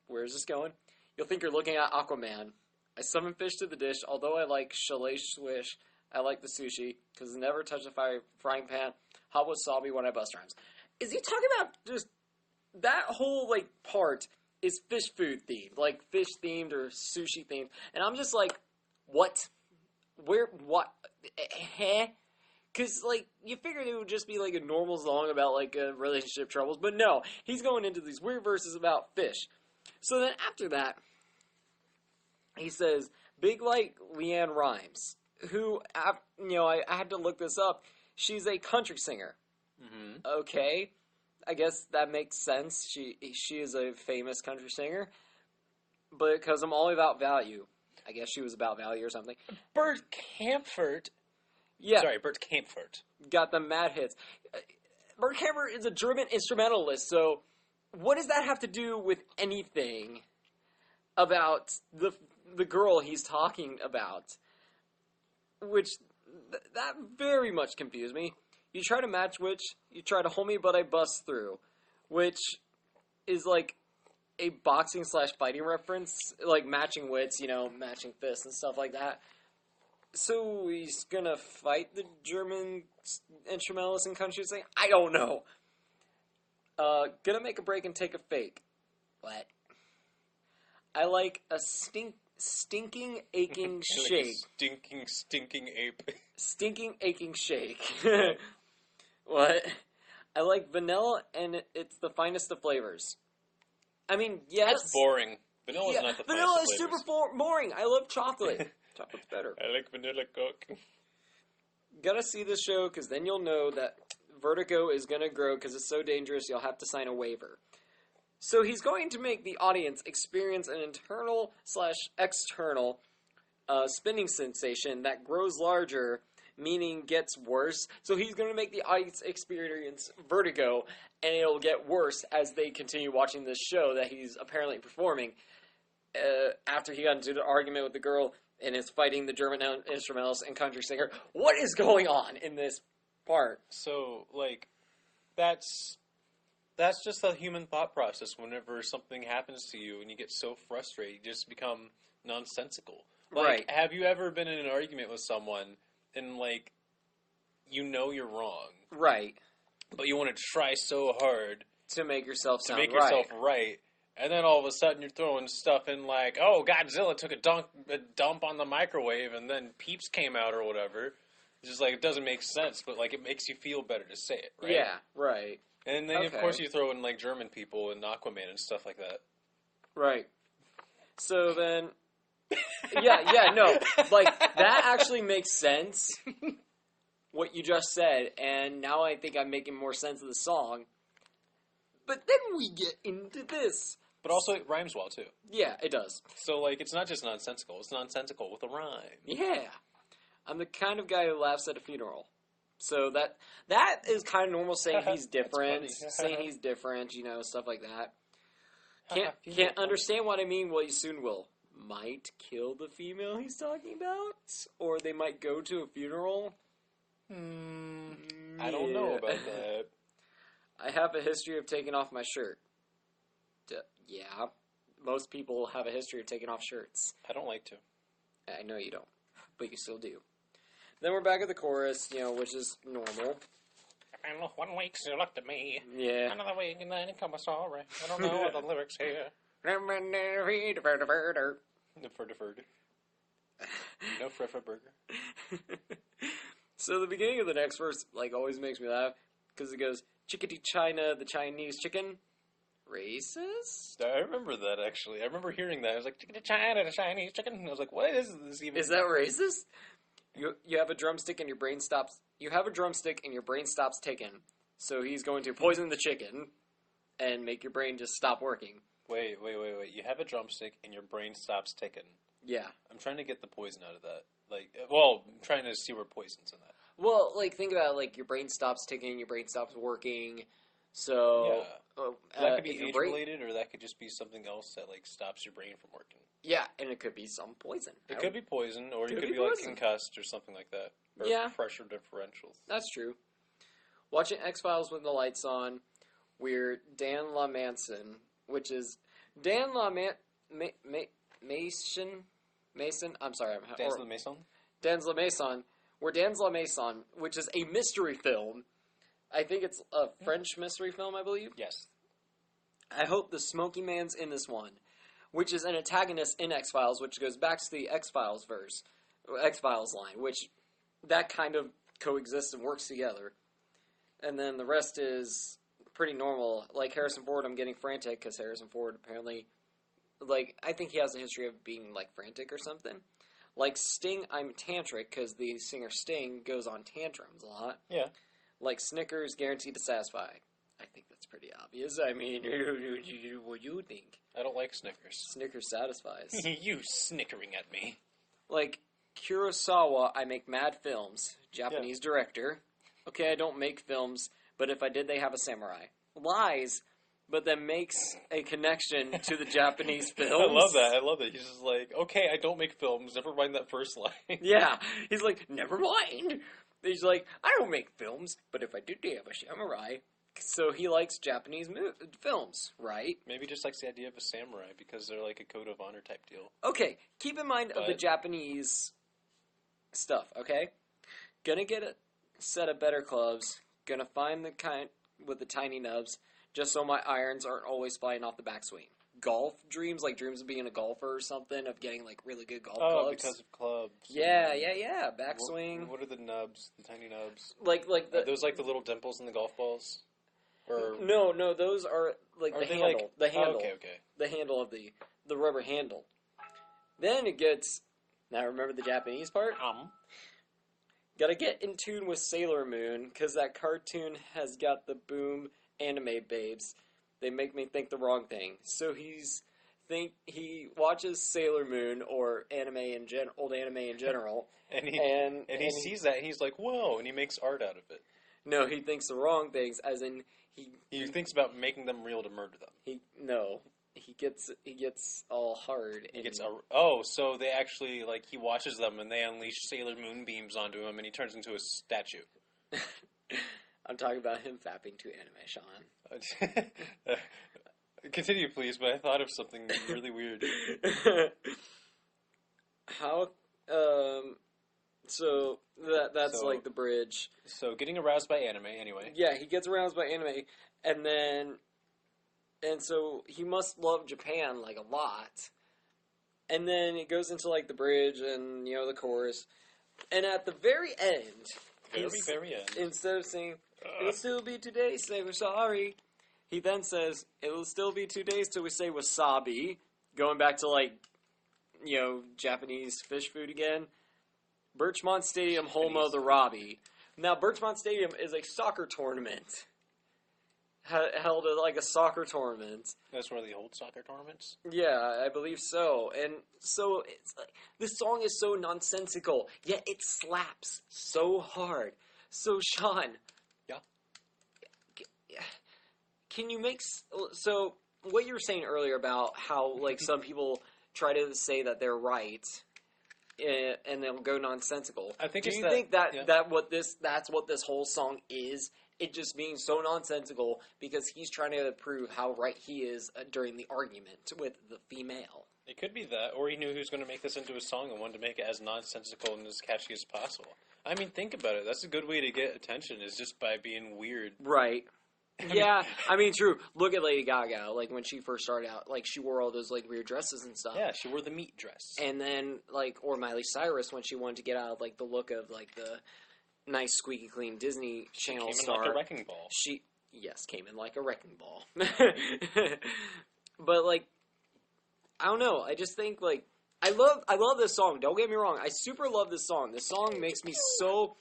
Speaker 1: where's this going? You'll think you're looking at Aquaman. I summon fish to the dish, although I like chalet swish, I like the sushi, because never touch a frying pan, hot wasabi when I bust rhymes. Is he talking about just, that whole, like, part is fish food themed, like fish themed or sushi themed, and I'm just like, what? Where, what? Heh? Because, like, you figured it would just be, like, a normal song about, like, relationship troubles. But no, he's going into these weird verses about fish. So then after that, he says, big like Leanne Rimes, who, I had to look this up. She's a country singer.
Speaker 2: Mm-hmm.
Speaker 1: Okay. I guess that makes sense. She is a famous country singer. But because I'm all about value. I guess she was about value or something.
Speaker 2: Bert Kaempfert.
Speaker 1: Yeah.
Speaker 2: Sorry, Bert Kaempfert.
Speaker 1: Got the mad hits. Bert Kaempfert is a German instrumentalist, so what does that have to do with anything about the girl he's talking about? Which, that very much confused me. You try to match which, you try to hold me but I bust through, which is like a boxing/fighting reference, like matching wits, matching fists and stuff like that. So he's gonna fight the German instrumentalist and country singer? I don't know. Gonna make a break and take a fake. What? I like a stinking aching shake.
Speaker 2: Stinking ape.
Speaker 1: Stinking aching shake. What? I like vanilla and it's the finest of flavors. I mean, yes.
Speaker 2: That's boring. Vanilla's not the finest
Speaker 1: vanilla
Speaker 2: of
Speaker 1: is
Speaker 2: flavors.
Speaker 1: super boring. I love chocolate. Chocolate's better.
Speaker 2: I like vanilla Coke.
Speaker 1: Gotta see this show, because then you'll know that vertigo is gonna grow, because it's so dangerous you'll have to sign a waiver. So he's going to make the audience experience an internal/external spinning sensation that grows larger, meaning gets worse. So he's going to make the audience experience vertigo, and it'll get worse as they continue watching this show that he's apparently performing. After he got into an argument with the girl and is fighting the German instrumentalist and country singer. What is going on in this part?
Speaker 2: So, like, that's just the human thought process. Whenever something happens to you and you get so frustrated, you just become nonsensical. Like,
Speaker 1: Right.
Speaker 2: Have you ever been in an argument with someone and, like, you're wrong,
Speaker 1: Right.
Speaker 2: but you want to try so hard
Speaker 1: To make yourself
Speaker 2: to
Speaker 1: sound
Speaker 2: make
Speaker 1: right.
Speaker 2: yourself right, and then all of a sudden you're throwing stuff in like, oh, Godzilla took a dump on the microwave, and then Peeps came out or whatever. It's just like, it doesn't make sense, but like it makes you feel better to say it, right?
Speaker 1: Yeah, right.
Speaker 2: And then of
Speaker 1: Okay.
Speaker 2: course you throw in like German people and Aquaman and stuff like that.
Speaker 1: Right. So then, no, like, that actually makes sense, what you just said, and now I think I'm making more sense of the song. But then we get into this.
Speaker 2: But also it rhymes well too.
Speaker 1: Yeah, it does.
Speaker 2: So like it's not just nonsensical, it's nonsensical with a rhyme.
Speaker 1: Yeah. I'm the kind of guy who laughs at a funeral. So that is kind of normal, saying he's different,
Speaker 2: That's
Speaker 1: saying he's different, stuff like that. Can't understand what I mean. Well, you soon will. Might kill the female he's talking about, or they might go to a funeral.
Speaker 2: I don't know about that.
Speaker 1: I have a history of taking off my shirt. Yeah, most people have a history of taking off shirts.
Speaker 2: I don't like to.
Speaker 1: I know you don't, but you still do. Then we're back at the chorus, which is normal.
Speaker 3: And 1 week you looked at me.
Speaker 1: Yeah.
Speaker 3: Another week and then you come sorry. I don't know what the lyrics here.
Speaker 2: Deferred. No Freffa burger.
Speaker 1: So the beginning of the next verse, always makes me laugh, because it goes, Chickadee China, the Chinese chicken. Racist?
Speaker 2: I remember that, actually. I remember hearing that. I was like, chicken to China, the Chinese chicken. And I was like, what is this even?
Speaker 1: Is that racist? You have a drumstick and your brain stops... You have a drumstick and your brain stops ticking. So he's going to poison the chicken and make your brain just stop working.
Speaker 2: Wait. You have a drumstick and your brain stops ticking.
Speaker 1: Yeah.
Speaker 2: I'm trying to get the poison out of that. I'm trying to see where poison's in that.
Speaker 1: Well, think about it, your brain stops ticking, your brain stops working. So...
Speaker 2: That could be
Speaker 1: if your
Speaker 2: age-related, or that could just be something else that, stops your brain from working.
Speaker 1: Yeah, and it could be some poison.
Speaker 2: It could be poison, or you
Speaker 1: Could
Speaker 2: could
Speaker 1: be
Speaker 2: be,
Speaker 1: poison.
Speaker 2: concussed or something like that. Or
Speaker 1: Yeah.
Speaker 2: pressure differentials.
Speaker 1: That's true. watching X-Files with the lights on, where Dan LaManson, which is Dan Mason, I'm sorry.
Speaker 2: Dan's Mason?
Speaker 1: Dan's LaMason, where Dan's LaMason, which is a mystery film. I think it's a French mystery film, I believe.
Speaker 2: Yes.
Speaker 1: I hope the Smoky Man's in this one, which is an antagonist in X-Files, which goes back to the X-Files line, which that kind of coexists and works together. And then the rest is pretty normal. Like Harrison Ford, I'm getting frantic because Harrison Ford apparently, like, I think he has a history of being, like, frantic or something. Like Sting, I'm tantric because the singer Sting goes on tantrums a lot.
Speaker 2: Yeah.
Speaker 1: Like Snickers, guaranteed to satisfy. I think that's pretty obvious. I mean, what do you think?
Speaker 2: I don't like Snickers.
Speaker 1: Snickers satisfies.
Speaker 2: You snickering at me.
Speaker 1: Like Kurosawa, I make mad films. Japanese director. Okay, I don't make films, but if I did, they have a samurai. Lies, but then makes a connection to the Japanese films.
Speaker 2: I love that. He's just like, okay, I don't make films. Never mind that first line.
Speaker 1: Yeah, he's like, never mind. He's like, I don't make films, but if I did, they have a samurai. So he likes Japanese films, right?
Speaker 2: Maybe just likes the idea of a samurai because they're like a code of honor type deal.
Speaker 1: Okay, keep in mind of the Japanese stuff, okay? Gonna get a set of better clubs. Gonna find the kind with the tiny nubs, just so my irons aren't always flying off the backswing. Golf dreams, like dreams of being a golfer or something, of getting like really good golf clubs.
Speaker 2: Oh, because of clubs.
Speaker 1: Yeah, backswing.
Speaker 2: What are the nubs? The tiny nubs?
Speaker 1: Like the
Speaker 2: Are those like the little dimples in the golf balls? Or
Speaker 1: no, those are like the handle.
Speaker 2: like...
Speaker 1: The handle.
Speaker 2: Oh, okay.
Speaker 1: The handle of the rubber handle. Then it gets. Now remember the Japanese part? Gotta get in tune with Sailor Moon, because that cartoon has got the boom anime babes. They make me think the wrong thing. So he watches Sailor Moon or old anime in general,
Speaker 2: and he sees that and he's like, whoa, and he makes art out of it.
Speaker 1: No, he thinks the wrong things, as in
Speaker 2: he thinks about making them real to murder them.
Speaker 1: He gets all hard.
Speaker 2: So they actually, like, he watches them and they unleash Sailor Moon beams onto him and he turns into a statue.
Speaker 1: I'm talking about him fapping to anime, Sean.
Speaker 2: Continue, please, but I thought of something really weird.
Speaker 1: How, so that's like the bridge.
Speaker 2: So getting aroused by anime, anyway.
Speaker 1: Yeah, he gets aroused by anime, and so he must love Japan, like, a lot. And then it goes into, like, the bridge and, the chorus. And at the very end...
Speaker 2: Very end.
Speaker 1: Instead of saying, it'll still be 2 days, say we're sorry, he then says, it'll still be 2 days till we say wasabi. Going back to, like, Japanese fish food again. Birchmont Stadium, home of the Robbie. Now, Birchmont Stadium is a soccer tournament. Held at, like, a soccer tournament.
Speaker 2: That's one of the old soccer tournaments?
Speaker 1: Yeah, I believe so. And so, it's like, this song is so nonsensical, yet it slaps so hard. So, Sean.
Speaker 2: Yeah?
Speaker 1: Can you make... So, what you were saying earlier about how, like, some people try to say that they're right... and they'll go nonsensical.
Speaker 2: I think.
Speaker 1: Do you think that's what this whole song is? It just being so nonsensical because he's trying to prove how right he is during the argument with the female.
Speaker 2: It could be that, or he knew he was going to make this into a song and wanted to make it as nonsensical and as catchy as possible. I mean, think about it. That's a good way to get attention, is just by being weird.
Speaker 1: Right. Yeah, I mean, true. Look at Lady Gaga. Like, when she first started out, like, she wore all those, like, weird dresses and stuff.
Speaker 2: Yeah, she wore the meat dress.
Speaker 1: And then, like, or Miley Cyrus, when she wanted to get out of, like, the look of, like, the nice, squeaky clean Disney Channel star.
Speaker 2: Came in like a wrecking ball.
Speaker 1: Came in like a wrecking ball. But, like, I don't know. I just think, like, I love this song. Don't get me wrong. I super love this song. This song makes me so,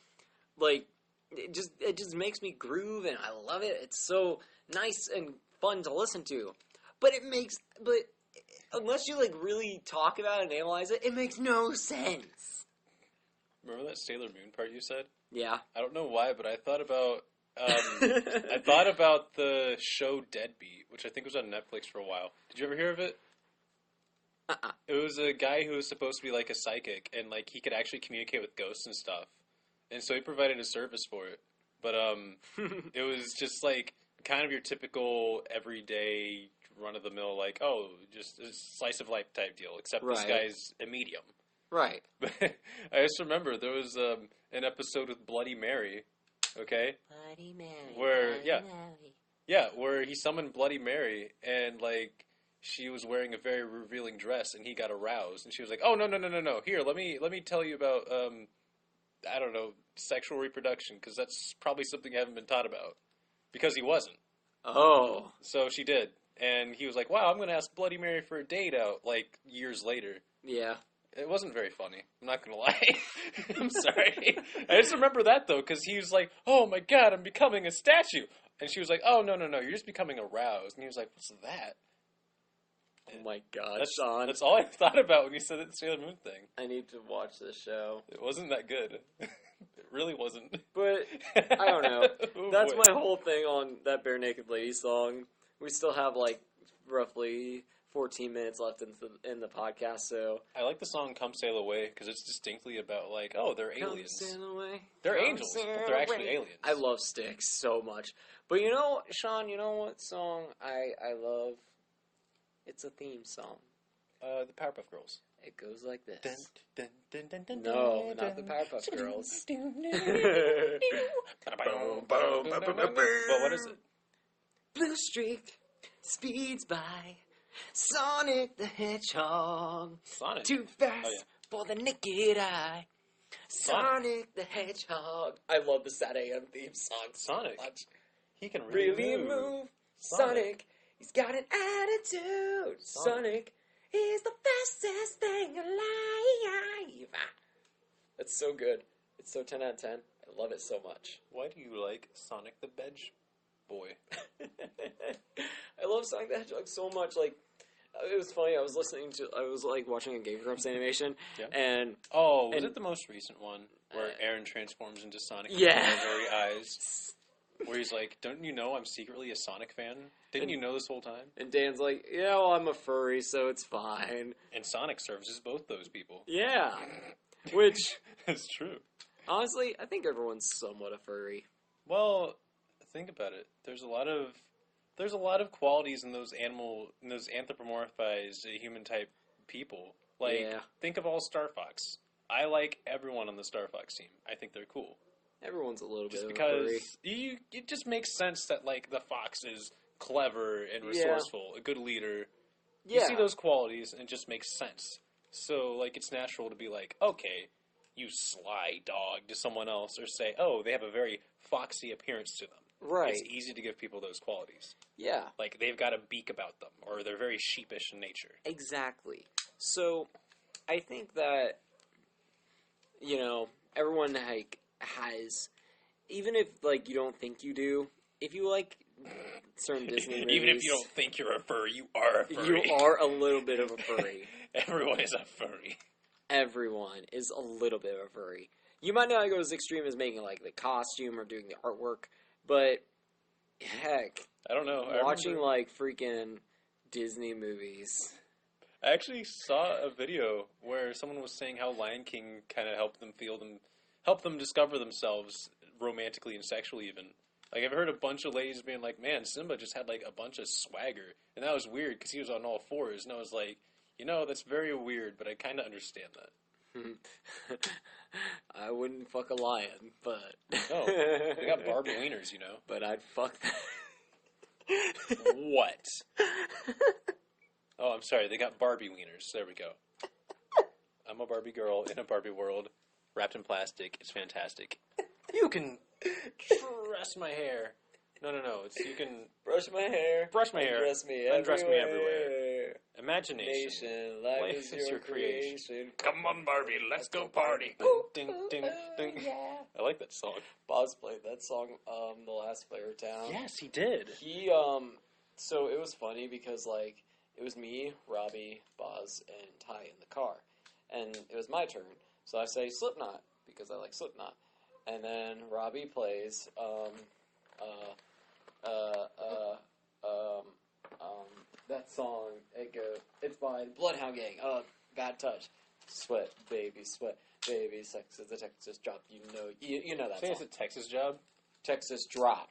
Speaker 1: like, it just makes me groove, and I love it. It's so nice and fun to listen to. But unless you, like, really talk about it and analyze it, it makes no sense.
Speaker 2: Remember that Sailor Moon part you said?
Speaker 1: Yeah.
Speaker 2: I don't know why, but I thought about the show Deadbeat, which I think was on Netflix for a while. Did you ever hear of it? It was a guy who was supposed to be like a psychic, and like he could actually communicate with ghosts and stuff, and so he provided a service for it. But it was just like kind of your typical everyday run of the mill, like, oh, just a slice of life type deal. Except this
Speaker 1: Right.
Speaker 2: guy's a medium.
Speaker 1: Right.
Speaker 2: But I just remember there was an episode with Bloody Mary. Okay.
Speaker 1: Bloody Mary.
Speaker 2: Where where he summoned Bloody Mary, and like she was wearing a very revealing dress, and he got aroused, and she was like, "Oh no! Here, let me tell you about I don't know, sexual reproduction, because that's probably something you haven't been taught about." Because he wasn't.
Speaker 1: Oh.
Speaker 2: So she did, and he was like, "Wow, I'm going to ask Bloody Mary for a date out." Like years later.
Speaker 1: Yeah.
Speaker 2: It wasn't very funny. I'm not gonna lie. I'm sorry. I just remember that though, because he was like, "Oh my god, I'm becoming a statue," and she was like, "Oh no, you're just becoming aroused." And he was like, "What's that?"
Speaker 1: Oh my God,
Speaker 2: That's
Speaker 1: Sean.
Speaker 2: that's all I thought about when you said the Sailor Moon thing.
Speaker 1: I need to watch this show.
Speaker 2: It wasn't that good. It really wasn't.
Speaker 1: But I don't know.
Speaker 2: Oh,
Speaker 1: That's
Speaker 2: boy.
Speaker 1: my whole thing on that Bare Naked Lady song. We still have like roughly 14 minutes left in the podcast, so
Speaker 2: I like the song "Come Sail Away" because it's distinctly about like, oh, they're aliens.
Speaker 1: Come sail away.
Speaker 2: They're
Speaker 1: Come
Speaker 2: angels,
Speaker 1: sail
Speaker 2: but they're actually
Speaker 1: away.
Speaker 2: aliens.
Speaker 1: I love Styx so much. But you know, Sean, you know what song I love? It's a theme song.
Speaker 2: The Powerpuff Girls.
Speaker 1: It goes like this.
Speaker 2: Dun, dun, dun, dun, dun,
Speaker 1: No,
Speaker 2: dun,
Speaker 1: not the
Speaker 2: dun.
Speaker 1: Powerpuff Girls.
Speaker 2: But what is it?
Speaker 1: Blue streak speeds by. Sonic the Hedgehog.
Speaker 2: Sonic.
Speaker 1: Too fast
Speaker 2: Oh, yeah.
Speaker 1: for the naked eye. Sonic the Hedgehog. I love the Sad AM theme song so
Speaker 2: Sonic.
Speaker 1: much.
Speaker 2: He can really,
Speaker 1: Really
Speaker 2: move.
Speaker 1: move.
Speaker 2: Sonic.
Speaker 1: Sonic. He's got an attitude. Sonic is the fastest thing alive. It's so good. It's so 10 out of 10. I love it so much.
Speaker 2: Why do you like Sonic the Bedge Boy?
Speaker 1: I love Sonic the Hedgehog so much. Like, it was funny. I was like watching a Game Grumps animation,
Speaker 2: Yeah.
Speaker 1: and
Speaker 2: Oh, was
Speaker 1: And-
Speaker 2: it the most recent one where Aaron transforms into Sonic with
Speaker 1: Yeah.
Speaker 2: his very eyes? Where he's like, "Don't you know I'm secretly a Sonic fan? Didn't you know this whole time?"
Speaker 1: and Dan's like, yeah, well, I'm a furry, so it's fine.
Speaker 2: And Sonic serves as both those people.
Speaker 1: Yeah, which
Speaker 2: It's true.
Speaker 1: honestly, I think everyone's somewhat a furry.
Speaker 2: Well, think about it. There's a lot of qualities in those anthropomorphized human type people. Like,
Speaker 1: Yeah.
Speaker 2: think of all Star Fox. I like everyone on the Star Fox team. I think they're cool.
Speaker 1: Everyone's a little
Speaker 2: Just
Speaker 1: bit of a furry.
Speaker 2: because it just makes sense that like the fox is clever and resourceful, a good leader. You
Speaker 1: Yeah,
Speaker 2: see those qualities and it just makes sense. So like it's natural to be like, okay, you sly dog to someone else, or say, oh, they have a very foxy appearance to them.
Speaker 1: right.
Speaker 2: It's easy to give people those qualities.
Speaker 1: Yeah,
Speaker 2: Like they've got a beak about them, or they're very sheepish in nature.
Speaker 1: exactly. So, I think that, you know, everyone like has, even if like you don't think you do, if you like certain Disney movies,
Speaker 2: Even if you don't think you're a furry, you are a furry.
Speaker 1: you are a little bit of a furry.
Speaker 2: Everyone is a furry.
Speaker 1: Everyone is a little bit of a furry. You might not go as extreme as making like the costume or doing the artwork, but heck,
Speaker 2: I don't know.
Speaker 1: watching like freaking Disney movies.
Speaker 2: I actually saw a video where someone was saying how Lion King kind of helped them discover themselves romantically and sexually even. Like, I've heard a bunch of ladies being like, man, Simba just had like a bunch of swagger. And that was weird because he was on all fours. And I was like, you know, that's very weird, but I kind of understand that.
Speaker 1: I wouldn't fuck a lion, but
Speaker 2: No, they got Barbie wieners, you know.
Speaker 1: But I'd fuck that.
Speaker 2: What? Oh, I'm sorry. They got Barbie wieners. There we go. I'm a Barbie girl in a Barbie world, wrapped in plastic. It's fantastic. You can dress my hair. No. It's you can
Speaker 1: Brush my hair.
Speaker 2: brush my hair.
Speaker 1: Undress me everywhere.
Speaker 2: Imagination.
Speaker 1: Nation, life is your creation.
Speaker 3: Come on, Barbie, let's go party.
Speaker 2: Ding, ding, ding. I like that song.
Speaker 1: Boz played that song the last Player Town.
Speaker 2: Yes, he did.
Speaker 1: He so it was funny because like it was me, Robbie, Boz, and Ty in the car. And it was my turn. So I say Slipknot because I like Slipknot. And then Robbie plays that song. It's by Bloodhound Gang. Bad Touch. Sweat, baby, sex is a Texas job. You know that
Speaker 2: Say
Speaker 1: song.
Speaker 2: it's a Texas job.
Speaker 1: Texas drop.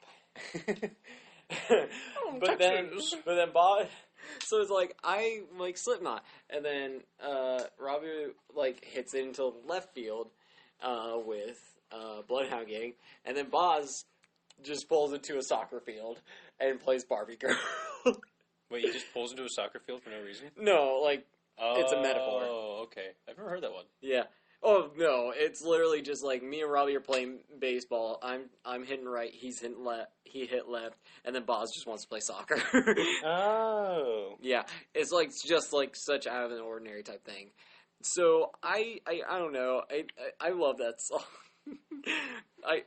Speaker 2: Oh,
Speaker 1: but then Bob, so it's like I like Slipknot, and then Robbie like hits it into left field with Bloodhound Gang, and then Boz just pulls into a soccer field and plays Barbie Girl.
Speaker 2: Wait, he just pulls into a soccer field for no reason?
Speaker 1: No, like it's a metaphor.
Speaker 2: Oh, okay. I've never heard that one.
Speaker 1: Yeah. Oh no, it's literally just like me and Robbie are playing baseball. I'm hitting right, he's hitting left, he hit left, and then Boz just wants to play soccer.
Speaker 2: Oh.
Speaker 1: Yeah, it's like just like such out of an ordinary type thing. So I don't know. I love that song.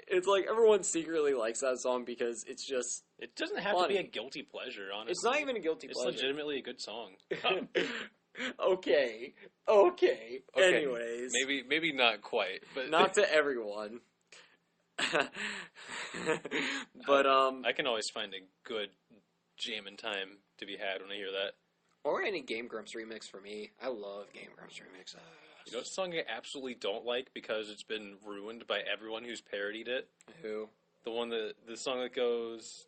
Speaker 1: It's like everyone secretly likes that song because it's just
Speaker 2: It doesn't have
Speaker 1: funny.
Speaker 2: to be a guilty pleasure, honestly.
Speaker 1: It's not even a guilty
Speaker 2: It's
Speaker 1: pleasure.
Speaker 2: legitimately a good song.
Speaker 1: Okay.
Speaker 2: Okay.
Speaker 1: Anyways,
Speaker 2: Maybe not quite, but
Speaker 1: not to everyone. But
Speaker 2: I can always find a good jamming time to be had when I hear that.
Speaker 1: or any Game Grumps remix for me. I love Game Grumps remix.
Speaker 2: You know what song I absolutely don't like because it's been ruined by everyone who's parodied it?
Speaker 1: Who?
Speaker 2: The song that goes,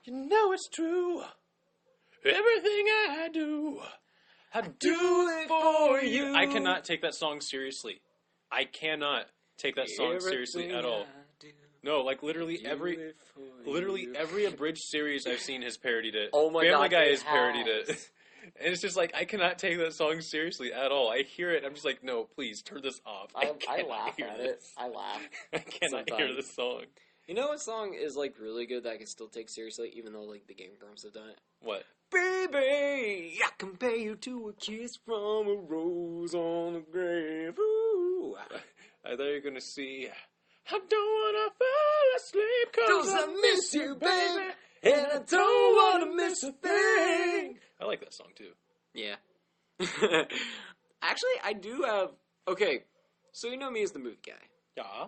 Speaker 2: "You know it's true. Everything I do it for you." I cannot take that song seriously. I cannot take that song seriously at all. No, like literally every abridged series I've seen has parodied it.
Speaker 1: Oh my
Speaker 2: Family
Speaker 1: God,
Speaker 2: Guy
Speaker 1: it
Speaker 2: has parodied
Speaker 1: has.
Speaker 2: it. And it's just like, I cannot take that song seriously at all. I hear it, I'm just like, no, please, turn this off.
Speaker 1: I
Speaker 2: cannot
Speaker 1: laugh
Speaker 2: hear
Speaker 1: at
Speaker 2: this.
Speaker 1: it. I laugh.
Speaker 2: I cannot hear
Speaker 1: sometimes.
Speaker 2: this song.
Speaker 1: You know what song is like really good that I can still take seriously, even though like the Game Grumps have done it?
Speaker 2: What?
Speaker 1: Baby, I compare you to a kiss from a rose on the grave. Ooh.
Speaker 2: I thought you were going to see, I don't want to fall asleep because I miss you, baby.
Speaker 1: and I don't want to miss a thing.
Speaker 2: I like that song, too.
Speaker 1: Yeah. Actually, I do have... Okay, so you know me as the movie guy.
Speaker 2: Yeah.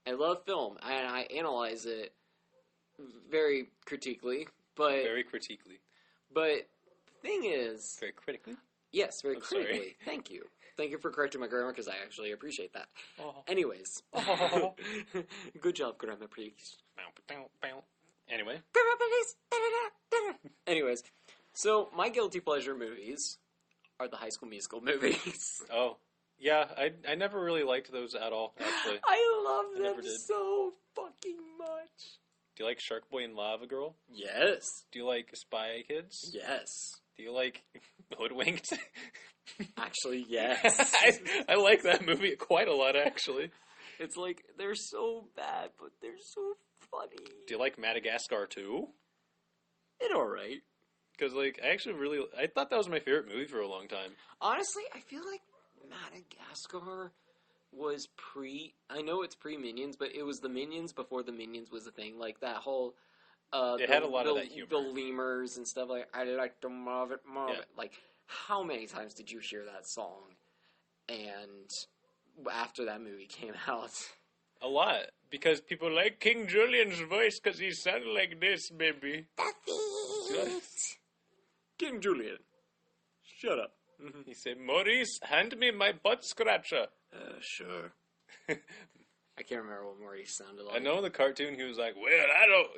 Speaker 1: I love film, and I analyze it very critically, but...
Speaker 2: Very critically.
Speaker 1: But the thing is...
Speaker 2: Very critically?
Speaker 1: Yes, very
Speaker 2: I'm sorry.
Speaker 1: critically. Thank you. Thank you for correcting my grammar, because I actually appreciate that.
Speaker 2: Oh.
Speaker 1: Anyways.
Speaker 2: Oh.
Speaker 1: Good job, grammar police.
Speaker 2: Anyway.
Speaker 1: Grammar police! Anyways, so my guilty pleasure movies are the High School Musical movies.
Speaker 2: Oh. Yeah, I never really liked those at all, actually.
Speaker 1: I love
Speaker 2: I never
Speaker 1: them
Speaker 2: did.
Speaker 1: so fucking much.
Speaker 2: Do you like Shark Boy and Lava Girl?
Speaker 1: Yes.
Speaker 2: Do you like Spy Kids?
Speaker 1: Yes.
Speaker 2: Do you like Hoodwinked?
Speaker 1: Actually, yes.
Speaker 2: I like that movie quite a lot, actually.
Speaker 1: It's like, they're so bad, but they're so funny.
Speaker 2: Do you like Madagascar 2?
Speaker 1: It's alright.
Speaker 2: Because, like, I thought that was my favorite movie for a long time.
Speaker 1: Honestly, I feel like Madagascar was I know it's pre-Minions, but it was the Minions before the Minions was a thing. Like, that whole...
Speaker 2: It had a lot of that humor.
Speaker 1: The lemurs and stuff like, I like to move it.
Speaker 2: Yeah.
Speaker 1: Like, how many times did you hear that song? And after that movie came out...
Speaker 2: A lot. Because people like King Julian's voice because he sounded like this, baby.
Speaker 1: King Julian. Shut up.
Speaker 2: He said, Maurice, hand me my butt scratcher.
Speaker 1: Sure. I can't remember what Morty sounded like.
Speaker 2: I know in the cartoon he was like,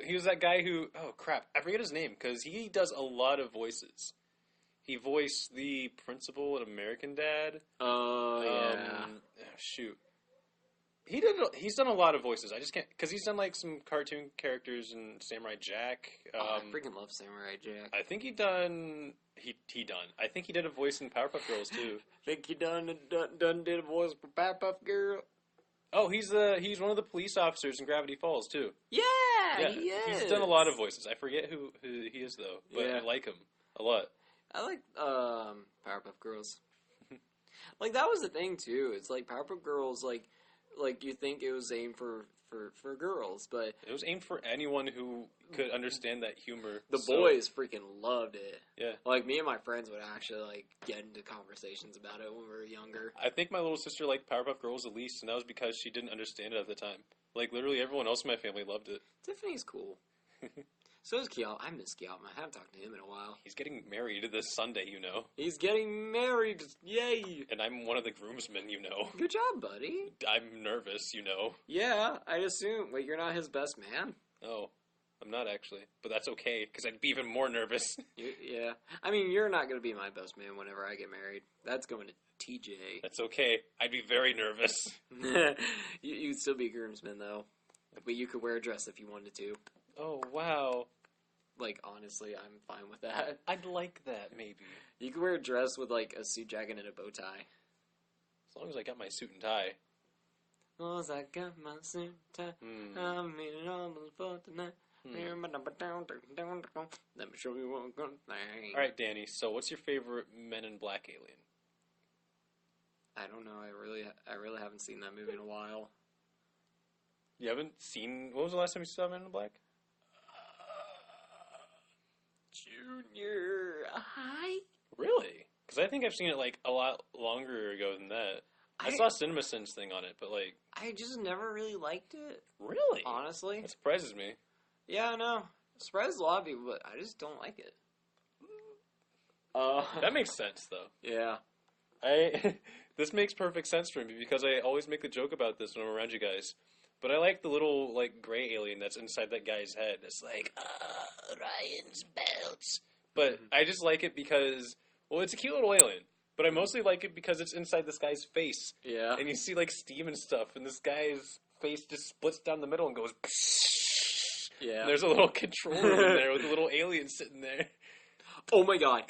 Speaker 2: he was that guy who, oh crap, I forget his name, because he does a lot of voices. He voiced the principal in American Dad.
Speaker 1: Oh, yeah.
Speaker 2: Shoot. He's done a lot of voices. I just can't, because he's done like some cartoon characters in Samurai Jack.
Speaker 1: I freaking love Samurai Jack.
Speaker 2: I think he did a voice in Powerpuff Girls too.
Speaker 1: Think he done did a voice for Powerpuff Girl?
Speaker 2: Oh, he's one of the police officers in Gravity Falls too.
Speaker 1: Yeah,
Speaker 2: Yeah,
Speaker 1: he is.
Speaker 2: he's done a lot of voices. I forget who he is though, but
Speaker 1: Yeah.
Speaker 2: I like him a lot.
Speaker 1: I like Powerpuff Girls. Like, that was the thing too. It's like Powerpuff Girls, like you think it was aimed for girls, but
Speaker 2: It was aimed for anyone who could understand that humor.
Speaker 1: the
Speaker 2: So,
Speaker 1: boys freaking loved it.
Speaker 2: Yeah.
Speaker 1: Like, me and my friends would actually, like, get into conversations about it when we were younger.
Speaker 2: I think my little sister liked Powerpuff Girls the least, and that was because she didn't understand it at the time. Like, literally everyone else in my family loved it.
Speaker 1: Tiffany's cool. So is Kial. I miss Kial. I haven't talked to him in a while.
Speaker 2: He's getting married this Sunday, you know.
Speaker 1: He's getting married. Yay.
Speaker 2: And I'm one of the groomsmen, you know.
Speaker 1: Good job, buddy.
Speaker 2: I'm nervous, you know.
Speaker 1: Yeah, I assume. Wait, you're not his best man?
Speaker 2: Oh, I'm not actually, but that's okay because I'd be even more nervous.
Speaker 1: Yeah. I mean, you're not going to be my best man whenever I get married. That's going to TJ.
Speaker 2: That's okay. I'd be very nervous.
Speaker 1: You'd still be groomsman, though. But you could wear a dress if you wanted to.
Speaker 2: Oh, wow.
Speaker 1: Like, honestly, I'm fine with that.
Speaker 2: I'd like that, maybe.
Speaker 1: You could wear a dress with, like, a suit jacket and a bow tie.
Speaker 2: As long as I got my suit and tie.
Speaker 1: As I got my suit and tie, I'm in all for tonight. Let me show you what I'm gonna think.
Speaker 2: Alright, Danny, so what's your favorite Men in Black alien?
Speaker 1: I don't know. I really haven't seen that movie in a while.
Speaker 2: You haven't seen... What was the last time you saw Men in Black?
Speaker 1: Junior high?
Speaker 2: Really? Because I think I've seen it, like, a lot longer ago than that. I saw CinemaSins thing on it, but, like...
Speaker 1: I just never really liked it.
Speaker 2: Really?
Speaker 1: Honestly.
Speaker 2: That surprises me.
Speaker 1: Yeah, I know. It surprises a lot of people, but I just don't like it.
Speaker 2: That makes sense, though.
Speaker 1: Yeah.
Speaker 2: This makes perfect sense for me, because I always make the joke about this when I'm around you guys. But I like the little, like, gray alien that's inside that guy's head. It's like, Ryan's belts. But I just like it because, well, it's a cute little alien. But I mostly like it because it's inside this guy's face.
Speaker 1: Yeah.
Speaker 2: And you see, like, steam and stuff, and this guy's face just splits down the middle and goes,
Speaker 1: yeah.
Speaker 2: And there's a little control room in there with a little alien sitting there.
Speaker 1: Oh my god,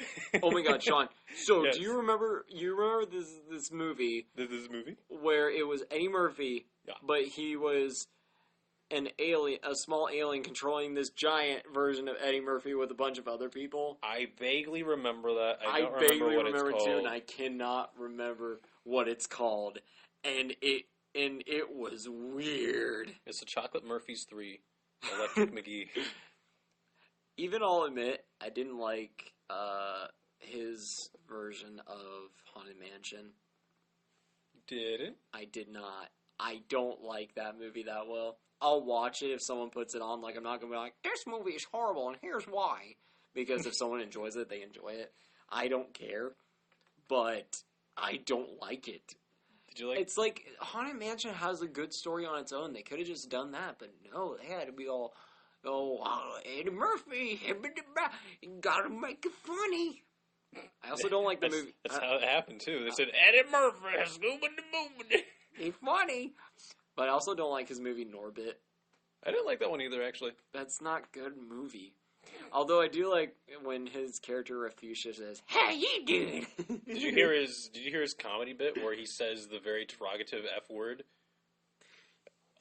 Speaker 1: Sean. So,
Speaker 2: Yes.
Speaker 1: do you remember this movie
Speaker 2: This movie?
Speaker 1: where it was Eddie Murphy,
Speaker 2: Yeah.
Speaker 1: but he was an alien, a small alien controlling this giant version of Eddie Murphy with a bunch of other people?
Speaker 2: I vaguely remember that. I don't
Speaker 1: vaguely
Speaker 2: remember what
Speaker 1: remember
Speaker 2: it's
Speaker 1: too,
Speaker 2: called.
Speaker 1: and I cannot remember what it's called. And it was weird.
Speaker 2: It's the Chocolate Murphys 3. Electric McGee.
Speaker 1: Even I'll admit, I didn't like his version of Haunted Mansion.
Speaker 2: Did it?
Speaker 1: I did not. I don't like that movie that well. I'll watch it if someone puts it on. Like, I'm not going to be like, this movie is horrible, and here's why. Because if someone enjoys it, they enjoy it. I don't care. But I don't like it.
Speaker 2: Did you like...
Speaker 1: It's like, Haunted Mansion has a good story on its own. They could have just done that, but no, they had to be all, Eddie Murphy, you gotta make it funny. I also don't like the movie.
Speaker 2: That's how it happened, too. They said, Eddie Murphy, scoobity-boobity.
Speaker 1: He's funny. But I also don't like his movie Norbit.
Speaker 2: I didn't like that one either, actually.
Speaker 1: That's not good movie. Although I do like when his character Rafusha says, "How you doing?"
Speaker 2: Did you hear his comedy bit where he says the very derogative F word?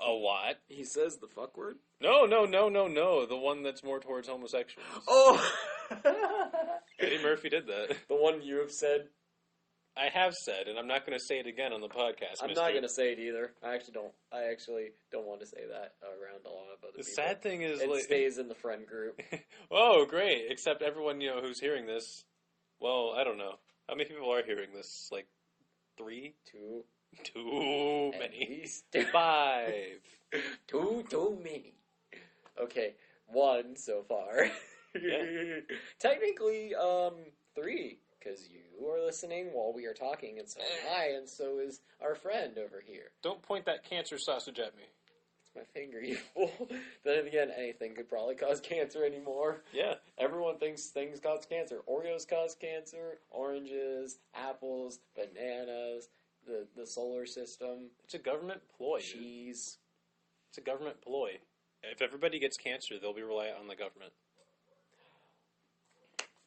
Speaker 2: A what?
Speaker 1: He says the fuck word?
Speaker 2: No. The one that's more towards homosexuals.
Speaker 1: Oh!
Speaker 2: Eddie Murphy did that.
Speaker 1: The one you have said?
Speaker 2: I have said, and I'm not going to say it again on the podcast,
Speaker 1: I'm not going to say it either. I actually don't want to say that around a lot of other people.
Speaker 2: The sad thing is...
Speaker 1: It stays in the friend group.
Speaker 2: Oh, great. Except everyone, who's hearing this. Well, I don't know. How many people are hearing this? Like, 3?
Speaker 1: 2.
Speaker 2: Too
Speaker 1: At
Speaker 2: many.
Speaker 1: least.
Speaker 2: 5.
Speaker 1: Too many. Okay, 1 so far.
Speaker 2: Yeah.
Speaker 1: Technically, 3, because you are listening while we are talking, and so am I, and so is our friend over here.
Speaker 2: Don't point that cancer sausage at me.
Speaker 1: It's my finger, you fool. Then again, anything could probably cause cancer anymore.
Speaker 2: Yeah.
Speaker 1: Everyone thinks things cause cancer. Oreos cause cancer, oranges, apples, bananas, the solar system,
Speaker 2: It's a government ploy. Dude.
Speaker 1: cheese.
Speaker 2: It's a government ploy. If everybody gets cancer, they'll be reliant on the government.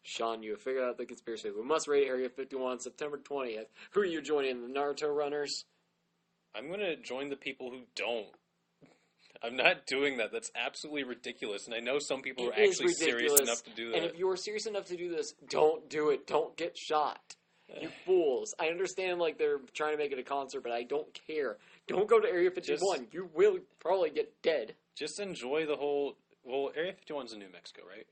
Speaker 1: Sean, you have figured out the conspiracy. We must raid Area 51 on September 20th. Who are you joining? The Naruto runners?
Speaker 2: I'm going to join the people who don't. I'm not doing that. That's absolutely ridiculous. And I know some people are
Speaker 1: It is
Speaker 2: actually serious
Speaker 1: ridiculous.
Speaker 2: enough to do that.
Speaker 1: And if you are serious enough to do this, don't do it. Don't get shot. You fools. I understand, like, they're trying to make it a concert, but I don't care. Don't go to Area 51. You will probably get dead.
Speaker 2: Just enjoy the whole... Well, Area 51's in New Mexico, right?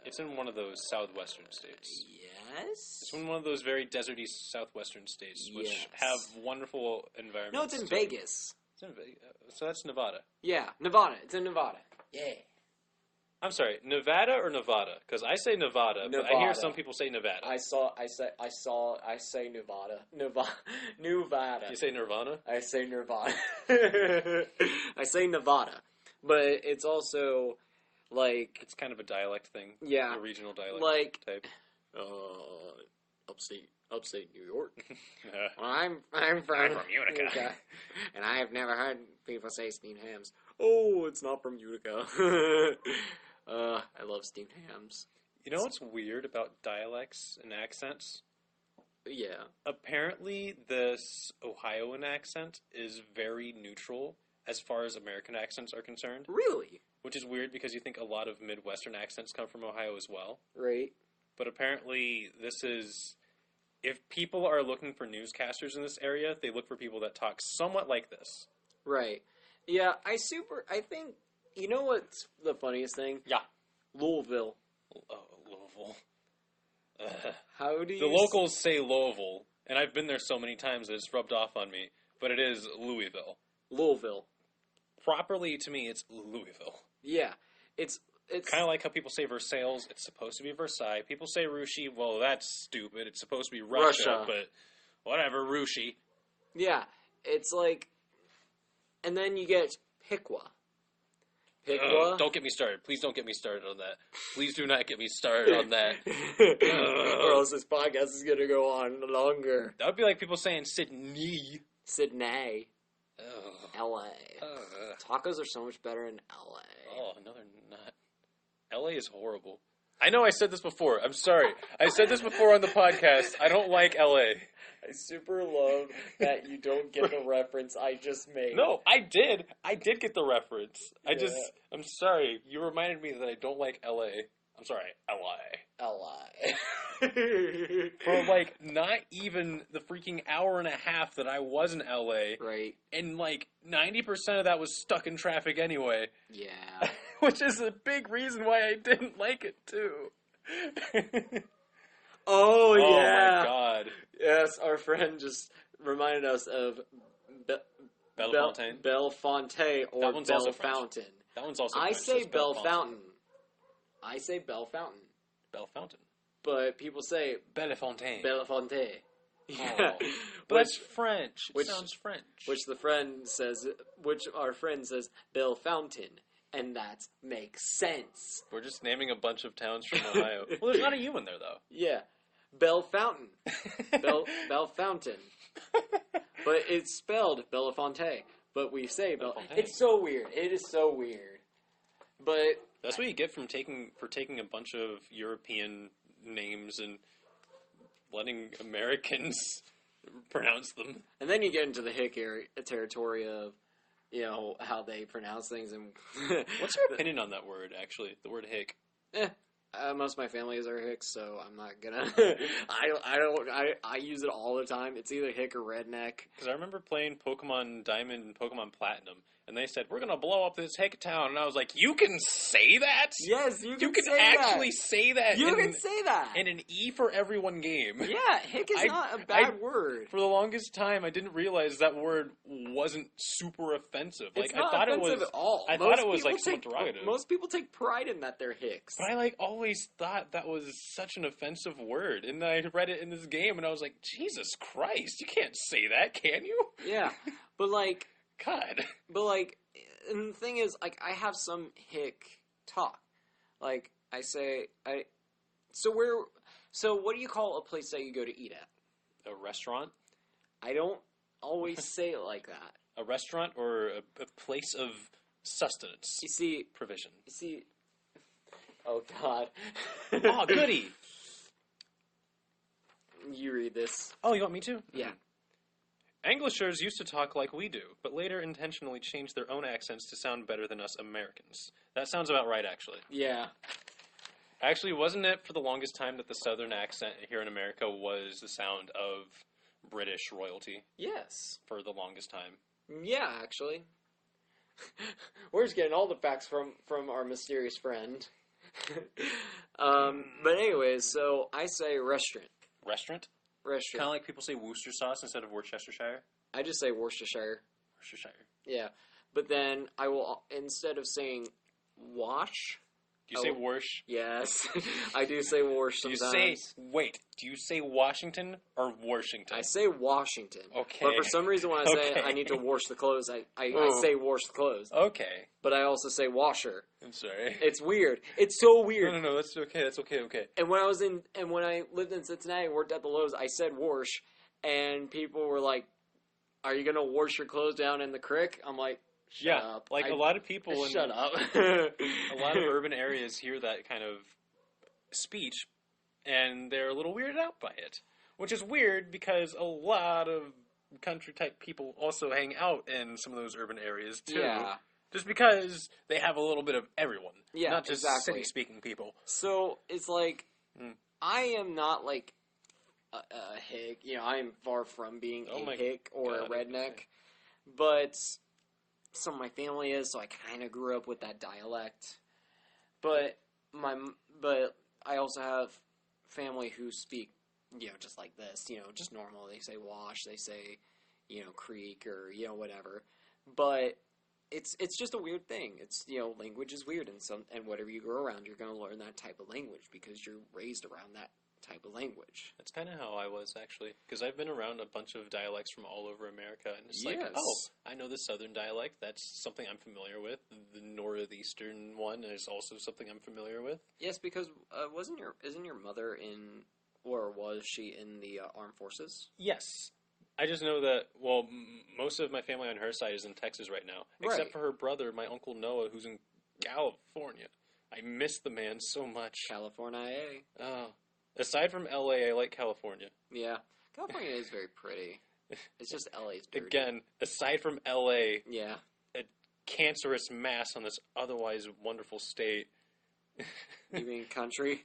Speaker 2: It's in one of those southwestern states.
Speaker 1: Yes?
Speaker 2: It's in one of those very deserty southwestern states, which
Speaker 1: Yes.
Speaker 2: have wonderful environments.
Speaker 1: No, it's in
Speaker 2: too.
Speaker 1: Vegas.
Speaker 2: It's in Vegas. So that's Nevada.
Speaker 1: Yeah, Nevada. It's in Nevada. Yeah.
Speaker 2: I'm sorry, Nevada or Nevada? Because I say Nevada, but I hear
Speaker 1: Nevada.
Speaker 2: some people say Nevada.
Speaker 1: I say Nevada. Nevada.
Speaker 2: You say Nirvana?
Speaker 1: I say Nirvana. I say Nevada. but it's also like
Speaker 2: It's kind of a dialect thing.
Speaker 1: yeah,
Speaker 2: A regional dialect
Speaker 1: like
Speaker 2: type.
Speaker 1: upstate New York.
Speaker 2: Uh,
Speaker 1: Well, I'm from
Speaker 3: Utica.
Speaker 1: and I have never heard people say steamed hams. Oh, it's not from Utica. I love steamed hams.
Speaker 2: you know what's weird about dialects and accents?
Speaker 1: Yeah,
Speaker 2: Apparently, this Ohioan accent is very neutral as far as American accents are concerned,
Speaker 1: really,
Speaker 2: which is weird because you think a lot of Midwestern accents come from Ohio as well.
Speaker 1: right?
Speaker 2: But apparently, this is... If people are looking for newscasters in this area, they look for people that talk somewhat like this.
Speaker 1: Right. Yeah, I think, you know what's the funniest thing?
Speaker 2: Yeah.
Speaker 1: Louisville.
Speaker 2: Oh, Louisville.
Speaker 1: How do you...
Speaker 2: The locals say Louisville, and I've been there so many times that it's rubbed off on me, but it is Louisville.
Speaker 1: Louisville.
Speaker 2: Properly, to me, it's Louisville.
Speaker 1: Yeah. It's...
Speaker 2: Kind of like how people say Versailles, it's supposed to be Versailles. People say Russia, well, that's stupid. It's supposed to be Russia. But whatever, Russia.
Speaker 1: Yeah. It's like... And then you get Piqua. Piqua.
Speaker 2: Don't get me started. Please don't get me started on that. Please do not get me started on that.
Speaker 1: Or else this podcast is going to go on longer.
Speaker 2: That would be like people saying Sydney.
Speaker 1: Sydney.
Speaker 2: Ugh.
Speaker 1: L.A.
Speaker 2: Ugh.
Speaker 1: Tacos are so much better in L.A.
Speaker 2: Oh, no, they're not. LA is horrible. I know I said this before. I'm sorry. I said this before on the podcast. I don't like LA.
Speaker 1: I super love that you don't get the reference I just made.
Speaker 2: No, I did. I did get the reference.
Speaker 1: Yeah.
Speaker 2: I'm sorry. You reminded me that I don't like LA. I'm sorry, LA.
Speaker 1: L.I.
Speaker 2: For like not even the freaking hour and a half that I was in LA,
Speaker 1: Right.
Speaker 2: and like 90% of that was stuck in traffic anyway.
Speaker 1: Yeah.
Speaker 2: Which is a big reason why I didn't like it too.
Speaker 1: Oh,
Speaker 2: Oh
Speaker 1: yeah.
Speaker 2: my god.
Speaker 1: Yes, our friend just reminded us of
Speaker 2: Bellefontaine?
Speaker 1: Bellefonte or
Speaker 2: That one's also
Speaker 1: Belle
Speaker 2: French.
Speaker 1: Fountain.
Speaker 2: That one's also
Speaker 1: I
Speaker 2: French, so
Speaker 1: say
Speaker 2: it's
Speaker 1: Belle
Speaker 2: Bellefontaine.
Speaker 1: Fountain. I say Belle Fountain.
Speaker 2: Belle Fountain.
Speaker 1: But people say
Speaker 2: Bellefontaine.
Speaker 1: Bellefonte.
Speaker 2: Oh. But
Speaker 1: Which,
Speaker 2: that's French. It
Speaker 1: which-
Speaker 2: sounds French.
Speaker 1: which our friend says Belle Fountain. And that makes sense.
Speaker 2: We're just naming a bunch of towns from Ohio. Well, there's not a U in there, though.
Speaker 1: Yeah. Belle Fountain. Belle Fountain. But it's spelled Bellefonte. But we say
Speaker 2: Bellefontaine.
Speaker 1: It's so weird. It is so weird. But
Speaker 2: That's what you get from taking a bunch of European names and letting Americans pronounce them.
Speaker 1: and then you get into the hick territory of, you know, how they pronounce things and
Speaker 2: What's your opinion on that word, actually? The word hick.
Speaker 1: most of my families are hicks, so I'm not gonna. I use it all the time. It's either hick or redneck.
Speaker 2: Because I remember playing Pokemon Diamond and Pokemon Platinum, and they said, we're going to blow up this hick town. And I was like, you can say that?
Speaker 1: Yes, you can.
Speaker 2: You can
Speaker 1: say
Speaker 2: actually
Speaker 1: that.
Speaker 2: say that
Speaker 1: You
Speaker 2: in,
Speaker 1: can say that.
Speaker 2: in an E for everyone game.
Speaker 1: Yeah, hick is
Speaker 2: I-
Speaker 1: not a bad word.
Speaker 2: For the longest time, I didn't realize that word wasn't super offensive. Like,
Speaker 1: It's not
Speaker 2: I thought
Speaker 1: offensive
Speaker 2: it was.
Speaker 1: at all.
Speaker 2: I
Speaker 1: Most
Speaker 2: thought it was
Speaker 1: people
Speaker 2: like somewhat
Speaker 1: take-
Speaker 2: derogative.
Speaker 1: Most people take pride in that they're hicks.
Speaker 2: But I like always thought that was such an offensive word, and I read it in this game, and I was like, Jesus Christ, you can't say that, can you?
Speaker 1: Yeah, but like,
Speaker 2: God.
Speaker 1: and the thing is, like, I have some hick talk. Like, I say, so what do you call a place that you go to eat at?
Speaker 2: A restaurant?
Speaker 1: I don't always say it like that.
Speaker 2: A restaurant or a place of sustenance
Speaker 1: You see,
Speaker 2: provision?
Speaker 1: oh God.
Speaker 2: Oh, goody.
Speaker 1: You read this.
Speaker 2: Oh, you want me to?
Speaker 1: Yeah.
Speaker 2: Englishers used to talk like we do, but later intentionally changed their own accents to sound better than us Americans. That sounds about right, actually.
Speaker 1: Yeah.
Speaker 2: Actually, wasn't it for the longest time that the southern accent here in America was the sound of British royalty
Speaker 1: Yes.
Speaker 2: for the longest time?
Speaker 1: Yeah, actually. We're just getting all the facts from our mysterious friend. But anyways, so I say restaurant.
Speaker 2: Restaurant? Kind
Speaker 1: Restaurant.
Speaker 2: of like people say Worcester sauce instead of Worcestershire?
Speaker 1: I just say Worcestershire.
Speaker 2: Worcestershire.
Speaker 1: Yeah. But then I will, instead of saying wash,
Speaker 2: Do you say Warsh?
Speaker 1: Yes, I do say Warsh
Speaker 2: Do you
Speaker 1: sometimes.
Speaker 2: do you say Washington or Washington?
Speaker 1: I say Washington.
Speaker 2: Okay.
Speaker 1: But for some reason when I say
Speaker 2: Okay.
Speaker 1: I need to wash the clothes, I
Speaker 2: Oh.
Speaker 1: say wash the clothes.
Speaker 2: Okay.
Speaker 1: But I also say washer.
Speaker 2: I'm sorry.
Speaker 1: It's weird. It's so weird.
Speaker 2: No, that's okay. That's okay.
Speaker 1: And when I lived in Cincinnati and worked at the Lowe's, I said wash, and people were like, "Are you gonna wash your clothes down in the creek?" I'm like, "Shut up!"
Speaker 2: Like a lot of people
Speaker 1: Shut up.
Speaker 2: a lot of urban areas hear that kind of speech, and they're a little weirded out by it, which is weird because a lot of country type people also hang out in some of those urban areas too.
Speaker 1: Yeah.
Speaker 2: Just because they have a little bit of everyone,
Speaker 1: Yeah,
Speaker 2: not just
Speaker 1: exactly.
Speaker 2: city-speaking people.
Speaker 1: So it's like
Speaker 2: Mm.
Speaker 1: I am not like a hick. You know, I am far from being
Speaker 2: Oh
Speaker 1: a
Speaker 2: my
Speaker 1: hick or a
Speaker 2: God,
Speaker 1: redneck.
Speaker 2: okay.
Speaker 1: But some of my family is, so I kind of grew up with that dialect. But I also have family who speak, you know, just like this. You know, just normal. They say wash. They say, you know, creek or you know whatever. But it's just a weird thing. It's, you know, language is weird, and whatever you grow around, you're going to learn that type of language because you're raised around that type of language.
Speaker 2: That's kind of how I was, actually, because I've been around a bunch of dialects from all over America, and it's like,
Speaker 1: Yes.
Speaker 2: oh, I know the southern dialect. That's something I'm familiar with. The northeastern one is also something I'm familiar with.
Speaker 1: Yes, because isn't your mother in, or was she in the armed forces?
Speaker 2: Yes. I just know that, well, most of my family on her side is in Texas right now,
Speaker 1: Right.
Speaker 2: except for her brother, my Uncle Noah, who's in California. I miss the man so much.
Speaker 1: California.
Speaker 2: Oh. Aside from LA, I like California.
Speaker 1: Yeah, California is very pretty. It's just LA's dirty.
Speaker 2: Again, aside from LA,
Speaker 1: Yeah.
Speaker 2: cancerous mass on this otherwise wonderful state.
Speaker 1: You mean country?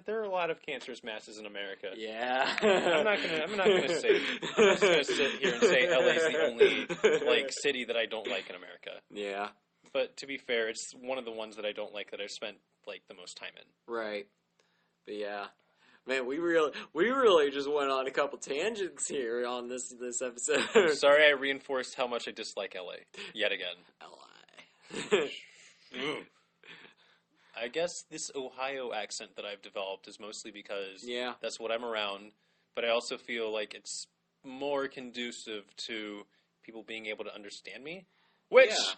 Speaker 2: There are a lot of cancerous masses in America.
Speaker 1: Yeah.
Speaker 2: I'm not gonna say. I'm just gonna sit here and say LA's the only city that I don't like in America.
Speaker 1: Yeah.
Speaker 2: But to be fair, it's one of the ones that I don't like that I've spent the most time in.
Speaker 1: Right. But yeah. Man, we really just went on a couple tangents here on this episode.
Speaker 2: I'm sorry I reinforced how much I dislike LA yet again.
Speaker 1: LI.
Speaker 2: I guess this Ohio accent that I've developed is mostly because
Speaker 1: Yeah.
Speaker 2: that's what I'm around, but I also feel like it's more conducive to people being able to understand me. Which,
Speaker 1: Yeah.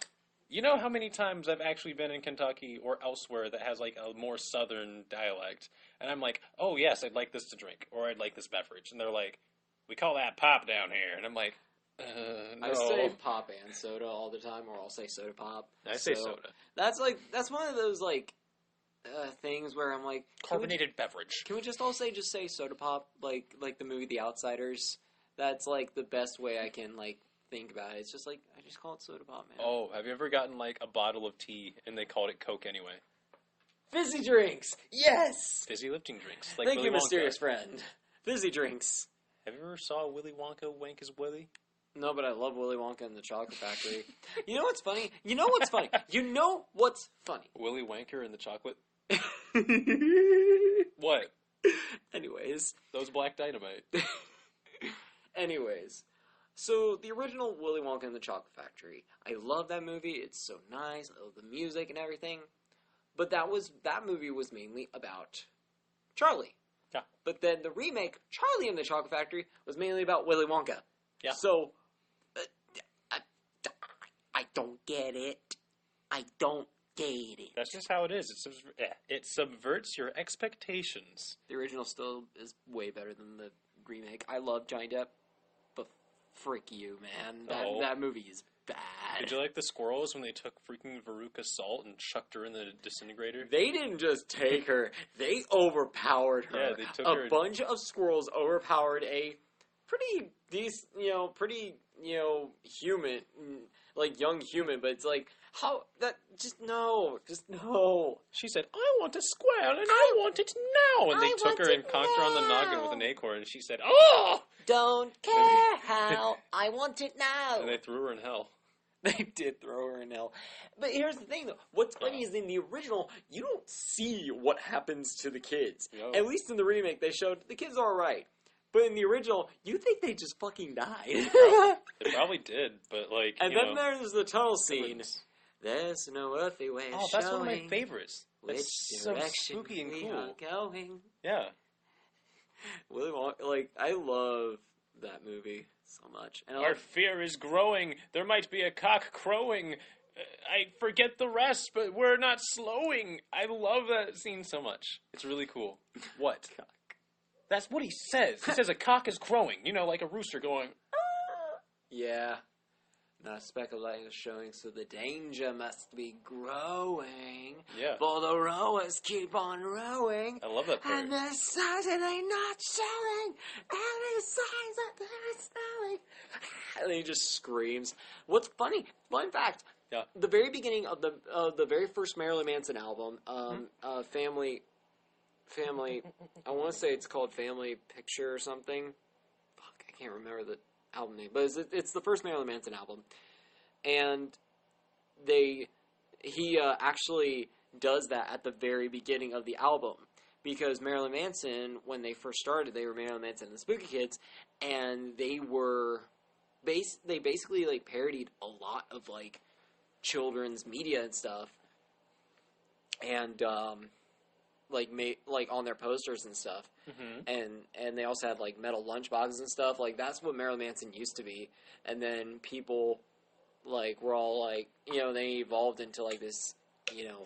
Speaker 2: you know how many times I've actually been in Kentucky or elsewhere that has like a more southern dialect, and I'm like, oh yes, I'd like this to drink, or I'd like this beverage, and they're like, we call that pop down here, and I'm like, no.
Speaker 1: I say pop and soda all the time, or I'll say soda pop.
Speaker 2: I say
Speaker 1: So,
Speaker 2: soda.
Speaker 1: That's one of those things where I'm like,
Speaker 2: Carbonated beverage.
Speaker 1: Can we just all say soda pop, like the movie The Outsiders? That's like the best way I can think about it. It's just I just call it soda pop, man.
Speaker 2: Oh, have you ever gotten a bottle of tea and they called it Coke anyway?
Speaker 1: Fizzy drinks, yes.
Speaker 2: Fizzy lifting drinks.
Speaker 1: Thank
Speaker 2: Willy
Speaker 1: you,
Speaker 2: Wonka.
Speaker 1: mysterious friend. Fizzy drinks.
Speaker 2: Have you ever saw Willy Wonka wank his Willy?
Speaker 1: No, but I love Willy Wonka and the Chocolate Factory. You know what's funny? You know what's funny?
Speaker 2: Willy Wanker and the chocolate? What?
Speaker 1: Anyways.
Speaker 2: Those Black Dynamite.
Speaker 1: Anyways. So, the original Willy Wonka and the Chocolate Factory. I love that movie. It's so nice. I love the music and everything. But that movie was mainly about Charlie.
Speaker 2: Yeah.
Speaker 1: But then the remake, Charlie and the Chocolate Factory, was mainly about Willy Wonka.
Speaker 2: Yeah.
Speaker 1: So, I don't get it. I don't get it.
Speaker 2: That's just how it is. It subverts your expectations.
Speaker 1: The original still is way better than the remake. I love Johnny Depp, but frick you, man. That movie is bad.
Speaker 2: Did you like the squirrels when they took freaking Veruca Salt and chucked her in the disintegrator?
Speaker 1: They didn't just take her; they overpowered her.
Speaker 2: Yeah, they took
Speaker 1: a
Speaker 2: her.
Speaker 1: bunch of squirrels overpowered a pretty decent, human, young human. But it's how that just no.
Speaker 2: She said, "I want a squirrel, and I want it now." And they
Speaker 1: I
Speaker 2: took her
Speaker 1: want
Speaker 2: and
Speaker 1: it
Speaker 2: conked her on the
Speaker 1: now.
Speaker 2: noggin with an acorn, and she said, "Oh!"
Speaker 1: Don't care how I want it now.
Speaker 2: And they threw her in hell.
Speaker 1: They did throw her in hell. But here's the thing, though. What's funny is in the original, you don't see what happens to the kids.
Speaker 2: No.
Speaker 1: At least in the remake, they showed the kids are alright. But in the original, you think they just fucking died.
Speaker 2: They probably did, but
Speaker 1: And then there's the tunnel scene. There's no earthly way of
Speaker 2: Oh, that's one of my
Speaker 1: showing
Speaker 2: favorites.
Speaker 1: which
Speaker 2: That's so
Speaker 1: direction
Speaker 2: spooky and
Speaker 1: we
Speaker 2: cool.
Speaker 1: are going.
Speaker 2: Yeah.
Speaker 1: Willy Wonka, like, I love that movie so much. And I
Speaker 2: Our
Speaker 1: love,
Speaker 2: fear is growing. There might be a cock crowing. I forget the rest, but we're not slowing. I love that scene so much. It's really cool. What?
Speaker 1: Cock.
Speaker 2: That's what he says. He says a cock is crowing. You know, like a rooster going.
Speaker 1: yeah. Not a speck of light is showing, so the danger must be growing.
Speaker 2: Yeah.
Speaker 1: For the rowers keep on rowing.
Speaker 2: I love that part.
Speaker 1: And they're certainly not showing any signs that they're snowing. And he just screams. What's funny, fun fact,
Speaker 2: Yeah.
Speaker 1: the very beginning of the very first Marilyn Manson album, Family, I want to say it's called Family Picture or something. Fuck, I can't remember the album name, but it's the first Marilyn Manson album. And he actually does that at the very beginning of the album, because Marilyn Manson, when they first started, they were Marilyn Manson and the Spooky Kids, and they basically like parodied a lot of like children's media and stuff, and like on their posters and stuff, and they also had like metal lunchboxes and stuff. Like that's what Marilyn Manson used to be, and then people like were all like, you know, they evolved into like this, you know,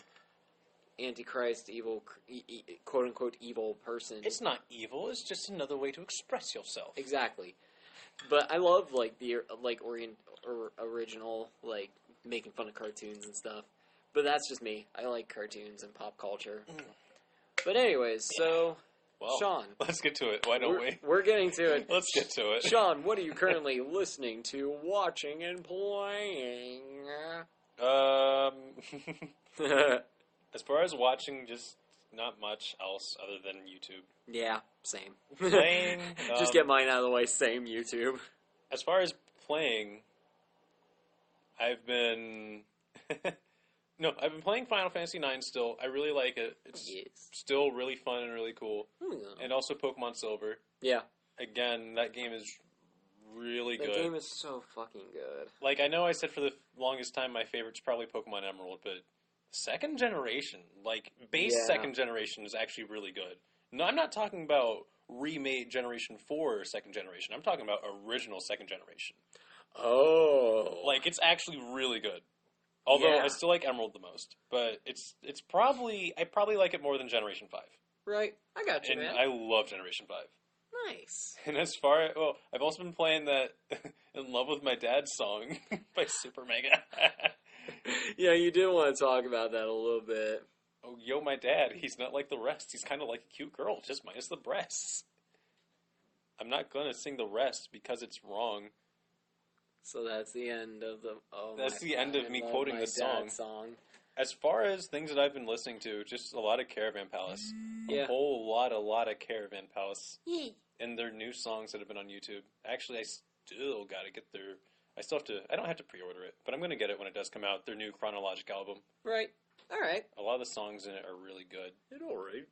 Speaker 1: antichrist, evil, quote unquote evil person.
Speaker 2: It's not evil. It's just another way to express yourself.
Speaker 1: Exactly. But I love like the original, like making fun of cartoons and stuff. But that's just me. I like cartoons and pop culture. But anyways, so
Speaker 2: Well,
Speaker 1: Sean,
Speaker 2: let's get to it. Why don't we?
Speaker 1: we're getting to it.
Speaker 2: Let's get to it.
Speaker 1: Sean, what are you currently listening to, watching, and playing?
Speaker 2: As far as watching, just not much else other than YouTube.
Speaker 1: Yeah, same.
Speaker 2: Playing,
Speaker 1: Just get mine out of the way. Same YouTube.
Speaker 2: As far as playing, I've been I've been playing Final Fantasy IX still. I really like it. It's
Speaker 1: Yes.
Speaker 2: still really fun and really cool. And also Pokemon Silver.
Speaker 1: Yeah,
Speaker 2: Again, that game is really
Speaker 1: that
Speaker 2: good.
Speaker 1: game is so fucking good.
Speaker 2: Like, I know I said for the longest time my favorite's probably Pokemon Emerald, but second generation, like, base
Speaker 1: Yeah.
Speaker 2: second generation is actually really good. No, I'm not talking about remade Generation 4 second generation. I'm talking about original second generation.
Speaker 1: Oh,
Speaker 2: Like, it's actually really good. Although,
Speaker 1: Yeah.
Speaker 2: I still like Emerald the most. But it's probably, I probably like it more than Generation 5.
Speaker 1: right. I got you,
Speaker 2: And
Speaker 1: man.
Speaker 2: I love Generation 5.
Speaker 1: Nice.
Speaker 2: And as far as, well, I've also been playing that In Love With My Dad song by Super Mega.
Speaker 1: Yeah, you did want to talk about that a little bit.
Speaker 2: Oh, yo, my dad, he's not like the rest. He's kind of like a cute girl, just minus the breasts. I'm not going to sing the rest because it's wrong.
Speaker 1: So that's the end of the. Oh,
Speaker 2: That's
Speaker 1: my
Speaker 2: the end
Speaker 1: God,
Speaker 2: of
Speaker 1: I
Speaker 2: me
Speaker 1: love
Speaker 2: quoting
Speaker 1: my
Speaker 2: this
Speaker 1: dad's
Speaker 2: song. As far as things that I've been listening to, just a lot of Caravan Palace.
Speaker 1: Yeah.
Speaker 2: A whole lot of Caravan Palace.
Speaker 1: Yay.
Speaker 2: And their new songs that have been on YouTube. Actually, I still got to get their... I don't have to pre-order it, but I'm going to get it when it does come out, their new Chronologic album.
Speaker 1: Right. All right.
Speaker 2: A lot of the songs in it are really good.
Speaker 1: It's all right.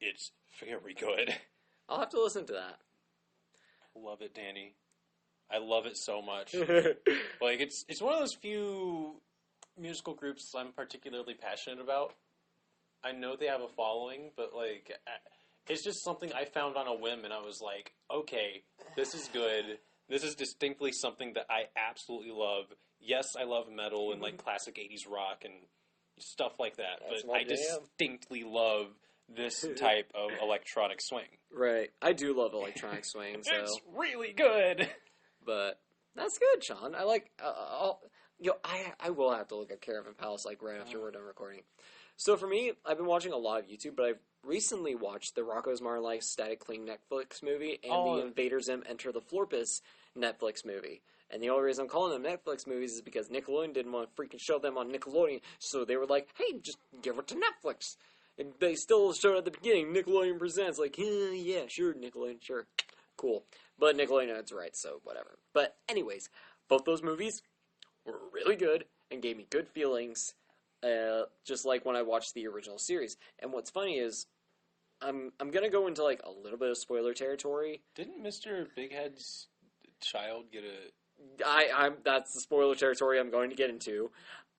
Speaker 2: It's very good.
Speaker 1: I'll have to listen to that.
Speaker 2: Love it, Danny. I love it so much. Like, it's one of those few musical groups I'm particularly passionate about. I know they have a following, but, like, it's just something I found on a whim, and I was like, okay, this is good. This is distinctly something that I absolutely love. Yes, I love metal and, like, classic 80s rock and stuff like that,
Speaker 1: That's
Speaker 2: but
Speaker 1: my
Speaker 2: I
Speaker 1: jam.
Speaker 2: distinctly love this type of electronic swing.
Speaker 1: Right. I do love electronic swing, so.
Speaker 2: It's really good.
Speaker 1: But that's good, Sean. I like. I will have to look at Caravan Palace like right after we're done recording. So for me, I've been watching a lot of YouTube, but I've recently watched the Rocko's Modern Life Static Cling Netflix movie and the Invader Zim Enter the Florpus Netflix movie. And the only reason I'm calling them Netflix movies is because Nickelodeon didn't want to freaking show them on Nickelodeon, so they were like, "Hey, just give it to Netflix." And they still showed at the beginning, Nickelodeon presents, like, yeah, sure, Nickelodeon, sure, cool. But Nickelodeon had its rights, so whatever. But anyways, both those movies were really good and gave me good feelings, just like when I watched the original series. And what's funny is, I'm gonna go into like a little bit of spoiler territory.
Speaker 2: Didn't Mr. Bighead's child get a...
Speaker 1: That's the spoiler territory I'm going to get into.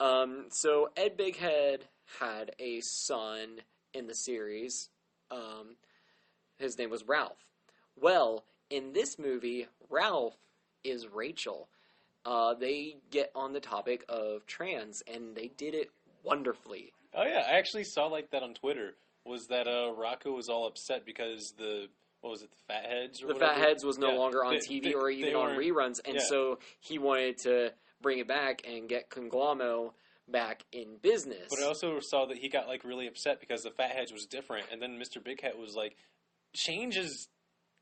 Speaker 1: So Ed Bighead had a son in the series. His name was Ralph. Well, in this movie, Ralph is Rachel. They get on the topic of trans, and they did it wonderfully.
Speaker 2: Oh yeah, I actually saw like that on Twitter. Was that Rocco was all upset because the Fatheads or
Speaker 1: The
Speaker 2: whatever?
Speaker 1: Fatheads was no
Speaker 2: Yeah,
Speaker 1: longer on
Speaker 2: they-
Speaker 1: TV
Speaker 2: they-
Speaker 1: or
Speaker 2: they
Speaker 1: even on
Speaker 2: weren't-
Speaker 1: reruns, and
Speaker 2: yeah.
Speaker 1: so he wanted to bring it back and get Conglommo back in business.
Speaker 2: But I also saw that he got like really upset because the Fatheads was different, and then Mr. Big Head was like, "Change is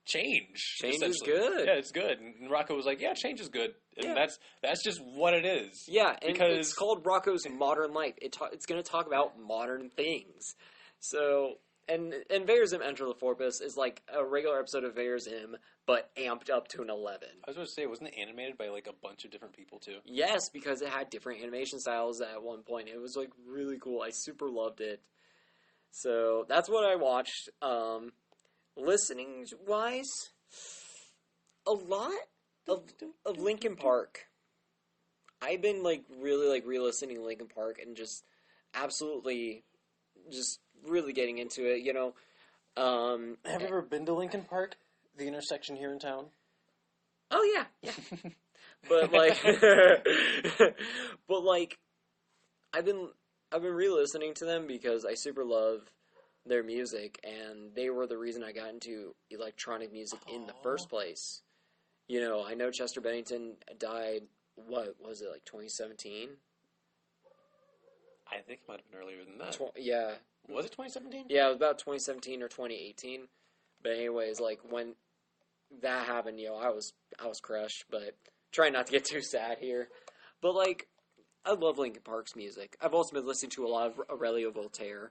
Speaker 2: change.
Speaker 1: Change is
Speaker 2: essentially.
Speaker 1: good.
Speaker 2: Yeah, it's good." And Rocco was like, "Yeah, change is good," and
Speaker 1: Yeah.
Speaker 2: that's just what it is.
Speaker 1: Yeah, and
Speaker 2: Because-
Speaker 1: it's called Rocco's Modern Life. It's going to talk about modern things. So, and Vader Zim Enter the Fortress is like a regular episode of Vader Zim, but amped up to an 11.
Speaker 2: I was going to say, wasn't it animated by like a bunch of different people too?
Speaker 1: Yes, because it had different animation styles at one point. It was like really cool. I super loved it. So that's what I watched. Listening wise, a lot of Linkin Park. I've been like really like re-listening to Linkin Park and just absolutely just really getting into it. You know,
Speaker 2: Have you ever been to Lincoln Park, the intersection here in town?
Speaker 1: oh yeah. But like, but like, I've been re-listening to them because I super love their music, and they were the reason I got into electronic music in the first place. You know, I know Chester Bennington died. What was it, like 2017?
Speaker 2: I think it might have been earlier than that.
Speaker 1: Yeah,
Speaker 2: Was it 2017?
Speaker 1: yeah, it was about 2017 or 2018. But anyways, like when that happened, you know, I was crushed, but trying not to get too sad here. But like, I love Linkin Park's music. I've also been listening to a lot of Aurelio Voltaire,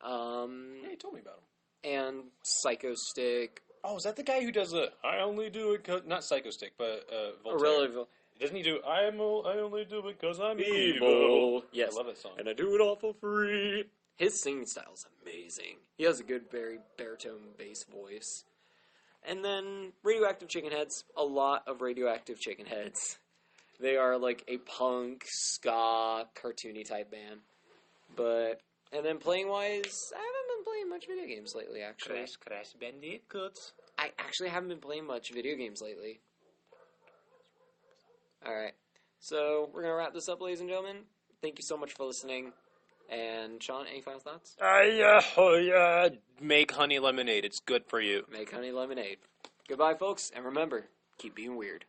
Speaker 2: Yeah, you told me about him.
Speaker 1: and Psycho Stick.
Speaker 2: Oh, is that the guy who does the "I only do it 'cause," not Psycho Stick, but Voltaire?
Speaker 1: Aurelio
Speaker 2: Doesn't he do I only do it 'cause I'm evil?
Speaker 1: Evil. Yes,
Speaker 2: I love that song.
Speaker 1: and I do it all for free. His singing style is amazing. He has a good, very baritone bass voice. And then Radioactive Chicken Heads. A lot of Radioactive Chicken Heads. They are like a punk, ska, cartoony type band. But, and then playing wise, I haven't been playing much video games lately, actually.
Speaker 3: Crash Bandicoots.
Speaker 1: I actually haven't been playing much video games lately. Alright. So, we're going to wrap this up, ladies and gentlemen. Thank you so much for listening. And, Sean, any final thoughts?
Speaker 2: Make honey lemonade. It's good for you.
Speaker 1: Make honey lemonade. Goodbye, folks, and remember, keep being weird.